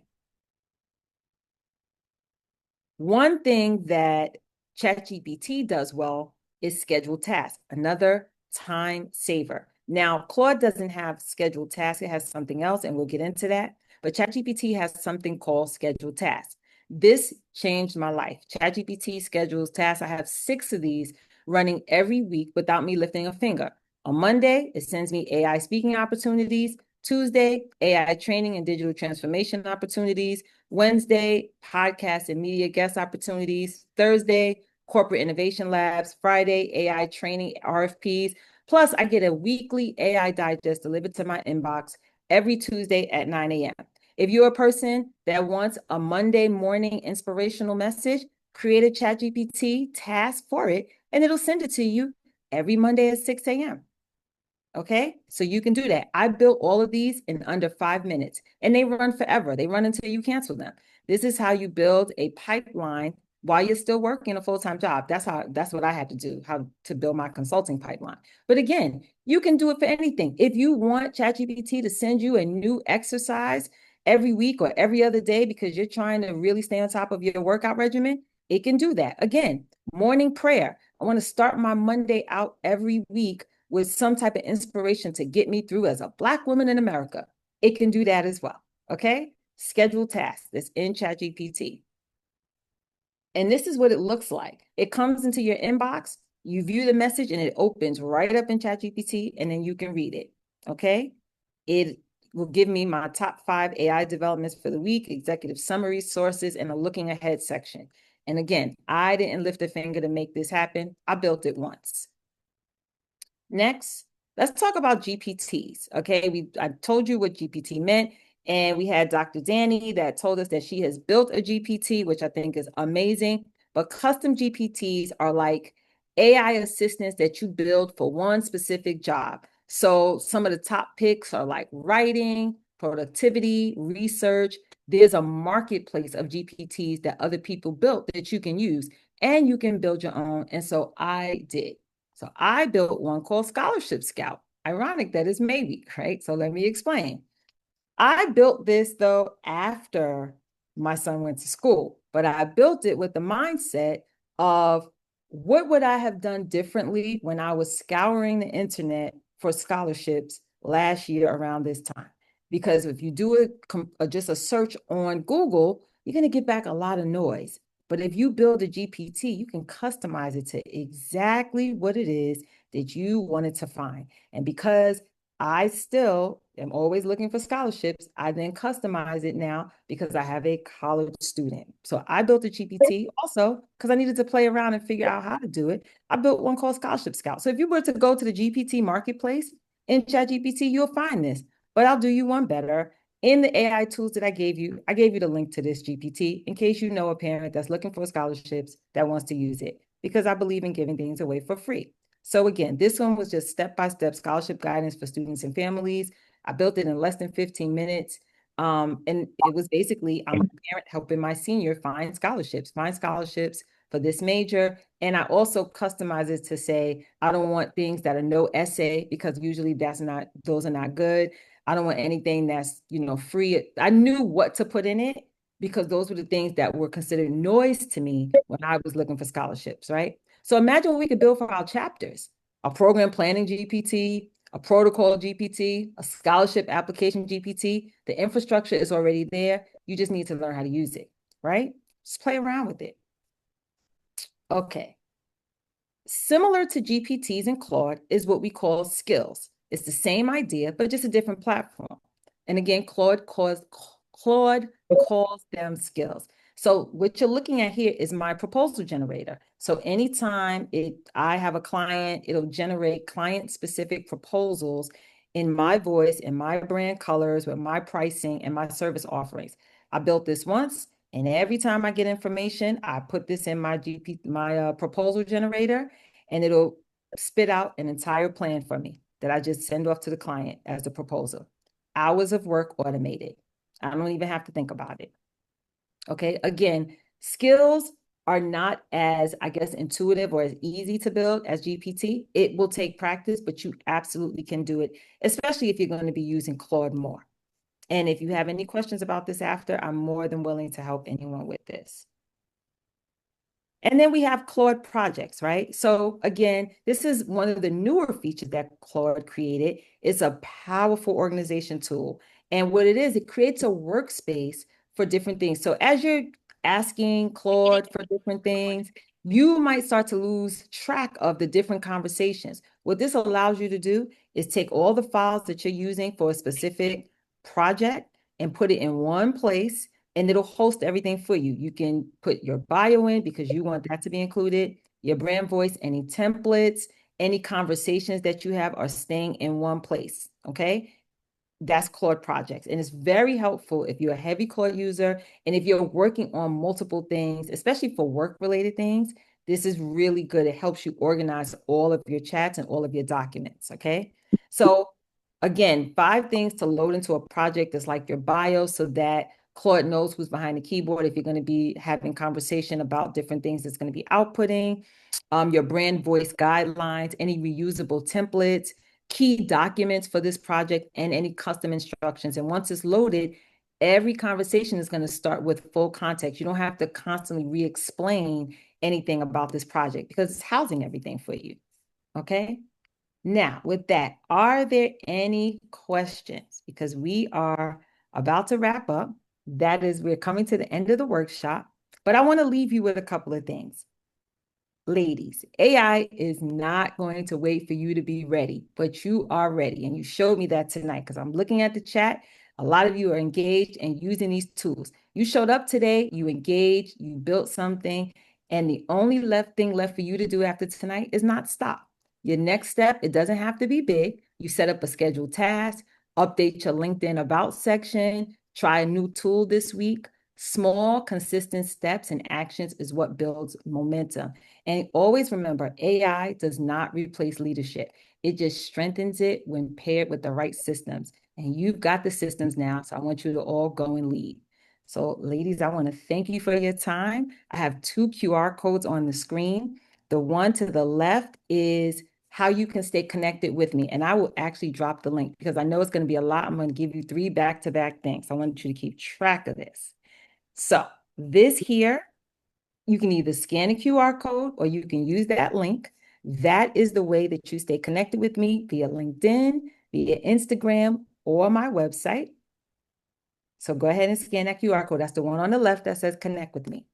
One thing that ChatGPT does well is schedule tasks, another time saver. Now, Claude doesn't have scheduled tasks, it has something else, and we'll get into that. But ChatGPT has something called scheduled tasks. This changed my life. ChatGPT schedules tasks. I have 6 of these running every week without me lifting a finger. On Monday, it sends me AI speaking opportunities. Tuesday, AI training and digital transformation opportunities. Wednesday, podcast and media guest opportunities. Thursday, corporate innovation labs. Friday, AI training RFPs. Plus, I get a weekly AI digest delivered to my inbox every Tuesday at 9 a.m. If you're a person that wants a Monday morning inspirational message, create a ChatGPT task for it, and it'll send it to you every Monday at 6 a.m. Okay, so you can do that. I built all of these in under 5 minutes and they run forever. They run until you cancel them. This is how you build a pipeline while you're still working a full-time job. That's what I had to do, how to build my consulting pipeline. But again, you can do it for anything. If you want ChatGPT to send you a new exercise every week or every other day because you're trying to really stay on top of your workout regimen, it can do that. Again, morning prayer. I want to start my Monday out every week with some type of inspiration to get me through as a Black woman in America. It can do that as well. Okay. Schedule tasks that's in ChatGPT. And this is what it looks like. It comes into your inbox, you view the message, and it opens right up in ChatGPT, and then you can read it. Okay. It will give me my top 5 AI developments for the week, executive summaries, sources, and a looking ahead section. And again, I didn't lift a finger to make this happen. I built it once. Next, let's talk about GPTs. Okay, I told you what GPT meant, and we had Dr. Danny that told us that she has built a GPT, which I think is amazing. But custom GPTs are like AI assistants that you build for one specific job. So some of the top picks are like writing, productivity, research. There's a marketplace of GPTs that other people built that you can use, and you can build your own. And so I did. So I built one called Scholarship Scout. Ironic that it's May week, right? So let me explain. I built this though after my son went to school, but I built it with the mindset of what would I have done differently when I was scouring the internet for scholarships last year around this time? Because if you do just a search on Google, you're going to get back a lot of noise. But if you build a GPT, you can customize it to exactly what it is that you wanted to find. And because I still am always looking for scholarships, I then customize it now because I have a college student. So I built a GPT also because I needed to play around and figure out how to do it. I built one called Scholarship Scout. So if you were to go to the GPT marketplace in ChatGPT, you'll find this. But I'll do you one better. In the AI tools that I gave you the link to this GPT in case you know a parent that's looking for scholarships that wants to use it, because I believe in giving things away for free. So again, this one was just step-by-step scholarship guidance for students and families. I built it in less than 15 minutes. And it was basically, I'm a parent helping my senior find scholarships for this major. And I also customize it to say, I don't want things that are no essay because usually those are not good. I don't want anything that's, free. I knew what to put in it, because those were the things that were considered noise to me when I was looking for scholarships, right? So imagine what we could build for our chapters: a program planning GPT, a protocol GPT, a scholarship application GPT. The infrastructure is already there. You just need to learn how to use it, right? Just play around with it. Okay. Similar to GPTs and Claude is what we call skills. It's the same idea, but just a different platform. And again, Claude calls them skills. So what you're looking at here is my proposal generator. So anytime I have a client, it'll generate client-specific proposals in my voice, in my brand colors, with my pricing and my service offerings. I built this once, and every time I get information, I put this in my proposal generator, and it'll spit out an entire plan for me that I just send off to the client as the proposal. Hours of work automated. I don't even have to think about it. Okay, again, skills are not as, I guess, intuitive or as easy to build as GPT. It will take practice, but you absolutely can do it, especially if you're going to be using Claude more. And if you have any questions about this after, I'm more than willing to help anyone with this. And then we have Claude projects, right? So again, this is one of the newer features that Claude created. It's a powerful organization tool. And what it is, it creates a workspace for different things. So as you're asking Claude for different things, you might start to lose track of the different conversations. What this allows you to do is take all the files that you're using for a specific project and put it in one place, and it'll host everything for you. You can put your bio in because you want that to be included, your brand voice, any templates, any conversations that you have are staying in one place, okay? That's Claude projects. And it's very helpful if you're a heavy Claude user and if you're working on multiple things, especially for work-related things. This is really good. It helps you organize all of your chats and all of your documents, okay? So again, 5 things to load into a project is like your bio, so that Claude knows who's behind the keyboard if you're going to be having conversation about different things it's going to be outputting, your brand voice guidelines, any reusable templates, key documents for this project, and any custom instructions. And once it's loaded, every conversation is going to start with full context. You don't have to constantly re-explain anything about this project because it's housing everything for you. Okay. Now, with that, are there any questions? Because we are about to wrap up. That is, we're coming to the end of the workshop, but I want to leave you with a couple of things. Ladies, AI is not going to wait for you to be ready, but you are ready. And you showed me that tonight because I'm looking at the chat. A lot of you are engaged and using these tools. You showed up today, you engaged, you built something, and the only thing left for you to do after tonight is not stop. Your next step, it doesn't have to be big. You set up a scheduled task, update your LinkedIn About section, try a new tool this week. Small, consistent steps and actions is what builds momentum. And always remember, AI does not replace leadership. It just strengthens it when paired with the right systems. And you've got the systems now, so I want you to all go and lead. So ladies, I want to thank you for your time. I have 2 QR codes on the screen. The one to the left is how you can stay connected with me. And I will actually drop the link because I know it's going to be a lot. I'm going to give you 3 back-to-back things. I want you to keep track of this. So this here, you can either scan a QR code or you can use that link. That is the way that you stay connected with me via LinkedIn, via Instagram, or my website. So go ahead and scan that QR code. That's the one on the left that says connect with me.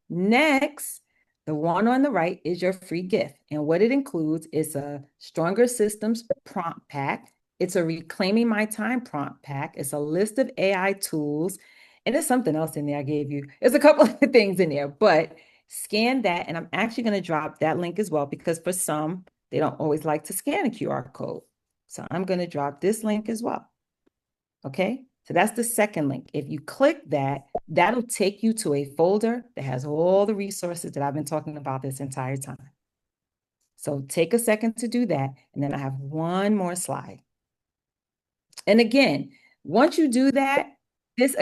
Next, the one on the right is your free gift. And what it includes is a Stronger Systems prompt pack. It's a Reclaiming My Time prompt pack. It's a list of AI tools. And there's something else in there I gave you. There's a couple of things in there, but scan that. And I'm actually going to drop that link as well because for some, they don't always like to scan a QR code. So I'm going to drop this link as well. Okay, so that's the second link. If you click that, that'll take you to a folder that has all the resources that I've been talking about this entire time. So take a second to do that. And then I have one more slide. And again, once you do that, this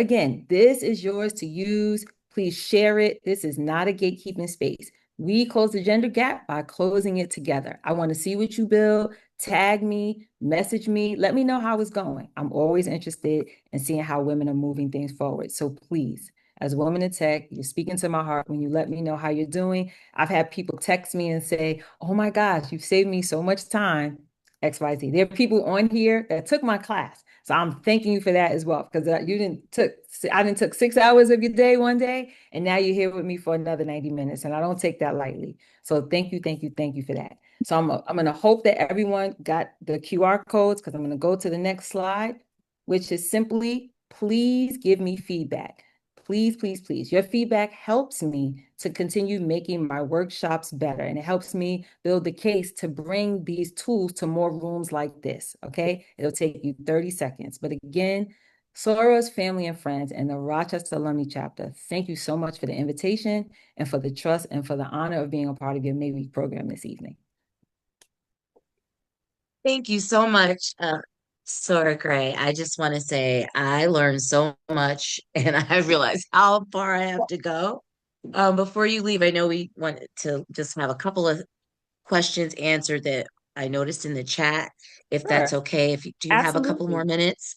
is yours to use. Please share it. This is not a gatekeeping space. We close the gender gap by closing it together. I want to see what you build. Tag me, message me, let me know how it's going. I'm always interested in seeing how women are moving things forward. So please, as a woman in tech. You're speaking to my heart when you let me know how you're doing. I've had people text me and say, oh my gosh, you've saved me so much time, XYZ. There are people on here that took my class. So I'm thanking you for that as well, because I didn't took 6 hours of your day one day, and now you're here with me for another 90 minutes. And I don't take that lightly. So thank you, thank you, thank you for that. So I'm going to hope that everyone got the QR codes, because I'm going to go to the next slide, which is simply, please give me feedback. Please, please, please. Your feedback helps me to continue making my workshops better, and it helps me build the case to bring these tools to more rooms like this, okay? It'll take you 30 seconds. But again, Sora's family and friends and the Rochester Alumni Chapter, thank you so much for the invitation and for the trust and for the honor of being a part of your May Week program this evening. Thank you so much, Sora Gray. I just want to say I learned so much and I realized how far I have to go. Before you leave, I know we wanted to just have a couple of questions answered that I noticed in the chat, if that's Sure, okay. If you do you have a couple more absolutely. minutes?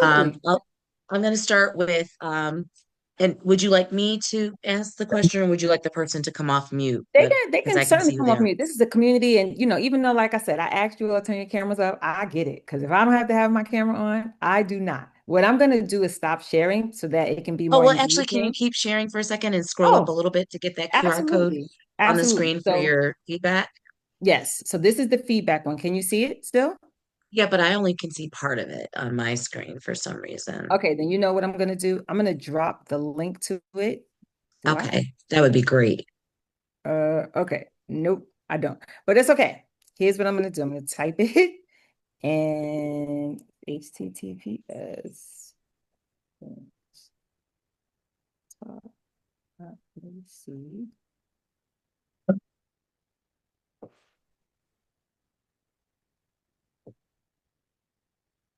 Um, Absolutely. I'll, I'm going to start with, and would you like me to ask the question or would you like the person to come off mute? They Because can I can certainly see you come off there. mute. This is a community, and even though, like I said, I asked you all to turn your cameras up, I get it. Because if I don't have to have my camera on, I do not. What I'm gonna do is stop sharing so that it can be Oh, more well, actually, can you engaging. keep sharing for a second and scroll up a Oh, little bit to get that QR code absolutely. on the Absolutely. screen for So your feedback? yes, so this is the feedback one. Can you see it still? Yeah, but I only can see part of it on my screen for some reason. Okay, then you know what I'm gonna do? I'm gonna drop the link to it. Do I have Okay, that would be great. okay. Nope, I don't. But it's okay. Here's what I'm gonna do. I'm gonna type it and HTTPS. Let me see.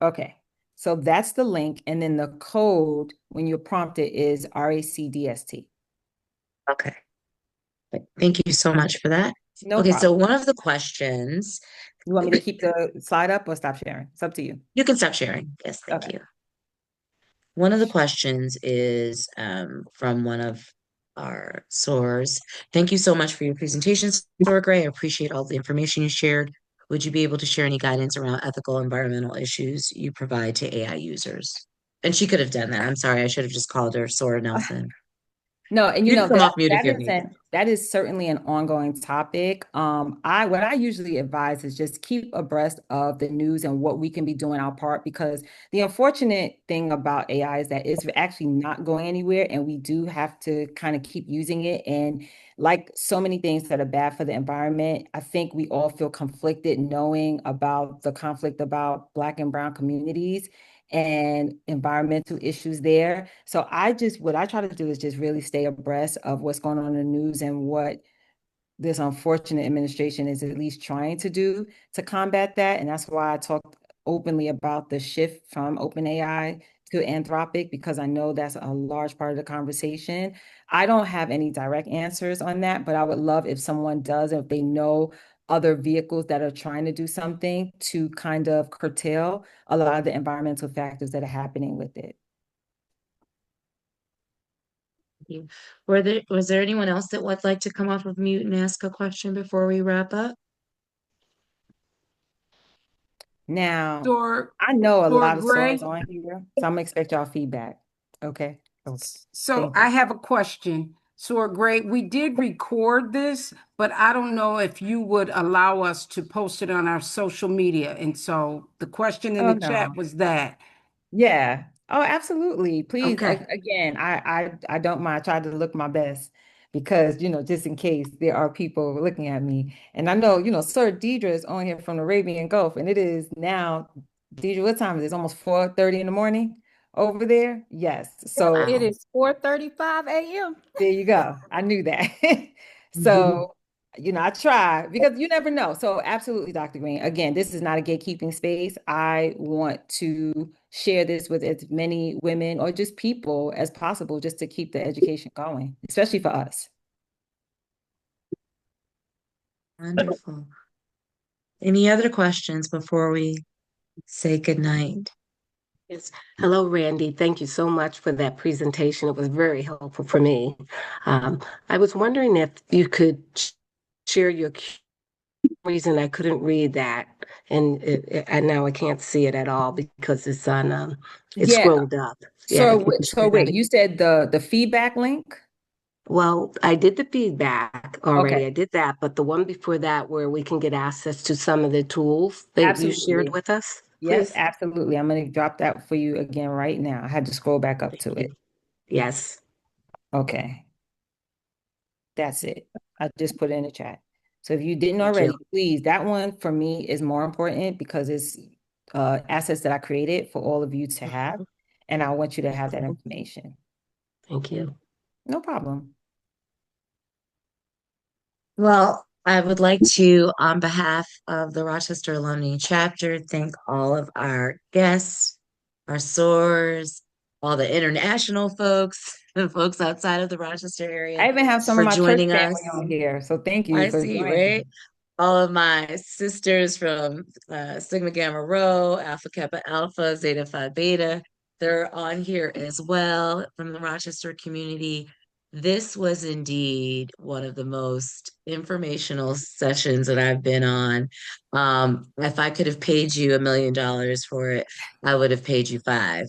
Okay, so that's the link, and then the code when you prompt it is RACDST. Okay, thank you so much for that. No Okay, so problem. one of the questions, You want me to keep the slide up or stop sharing? It's up to you. you can stop sharing. Yes, thank Okay. you. One of the questions is from one of our SOARs. Thank you so much for your presentation, SOAR Gray. I appreciate all the information you shared. Would you be able to share any guidance around ethical environmental issues you provide to AI users? And she could have done that. I'm sorry, I should have just called her SOAR Nelson. No, and You can come that off mute if you need. that is certainly an ongoing topic. What I usually advise is just keep abreast of the news and what we can be doing our part, because the unfortunate thing about AI is that it's actually not going anywhere, and we do have to kind of keep using it. And like so many things that are bad for the environment, I think we all feel conflicted knowing about the conflict about Black and Brown communities and environmental issues there. So what I try to do is just really stay abreast of what's going on in the news and what this unfortunate administration is at least trying to do to combat that. And that's why I talked openly about the shift from OpenAI to Anthropic, because I know that's a large part of the conversation. I don't have any direct answers on that, but I would love if someone does, if they know other vehicles that are trying to do something to kind of curtail a lot of the environmental factors that are happening with it. You. Was there anyone else that would like to come off of mute and ask a question before we wrap up? Now, Dor, I know a Dor lot of Gray. stores on here, so I'm gonna expect y'all feedback. Okay. Okay. So Thank I you. have a question. So great. We did record this, but I don't know if you would allow us to post it on our social media. And so the question in Oh the chat no. was that. Yeah. Oh, absolutely. Please. Okay. Again, I don't mind. I try to look my best because, just in case there are people looking at me. And I know, Sir Deidre is on here from the Arabian Gulf, and it is now, Deidre, what time is it? It's almost 4:30 in the morning over there. Yes. Yep, So it is 4:35 a.m. there you go. I knew that. So, I try because you never know. So, absolutely, Dr. Green. Again, this is not a gatekeeping space. I want to share this with as many women or just people as possible just to keep the education going, especially for us. Wonderful. Any other questions before we say goodnight? Yes. Hello, Randy. Thank you so much for that presentation. It was very helpful for me. Um, I was wondering if you could share your reason I couldn't read that, and and now I can't see it at all because it's on it's Yeah. scrolled up. Yeah, So, if you could so share wait, that. you said the feedback link? Well, I did the feedback already. Okay, I did that, but the one before that where we can get access to some of the tools that you shared absolutely. with us, Yes, please. absolutely. I'm going to drop that for you again right now. I had to scroll back up Thank to it. you. Yes. Okay, that's it. I just put it in the chat. So if you didn't Thank you. already, please, that one for me is more important because it's assets that I created for all of you to have, and I want you to have that information. Thank you. No problem. Well, I would like to, on behalf of the Rochester Alumni Chapter, thank all of our guests, our soars, all the international folks, the folks outside of the Rochester I area even have some for of my church joining family us. on here, so thank you I for see, joining. right? All of my sisters from Sigma Gamma Rho, Alpha Kappa Alpha, Zeta Phi Beta, they're on here as well from the Rochester community. This was indeed one of the most informational sessions that I've been on. If I could have paid you $1 million for it, I would have paid you five.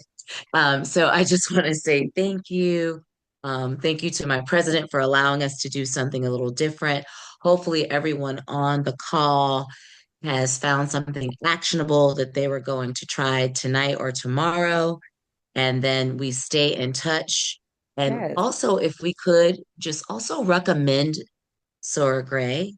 So I just want to say thank you. Thank you to my president for allowing us to do something a little different. Hopefully, everyone on the call has found something actionable that they were going to try tonight or tomorrow. And then we stay in touch. And Yes, also, if we could just also recommend Sora Gray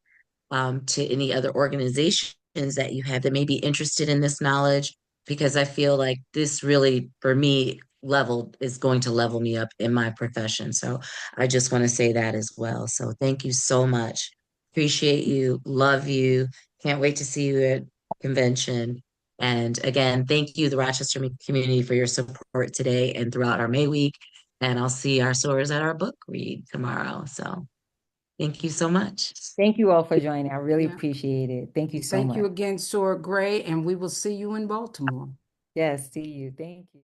to any other organizations that you have that may be interested in this knowledge, because I feel like this really, for me, level is going to level me up in my profession. So I just want to say that as well. So thank you so much. Appreciate you. Love you. Can't wait to see you at convention. And again, thank you, the Rochester community, for your support today and throughout our May week. And I'll see our soars at our book read tomorrow. So thank you so much. thank you all for joining. I really Yeah. appreciate it. Thank you so Thank you much. again, Sora Gray, and we will see you in Baltimore. Yes, see you. Thank you.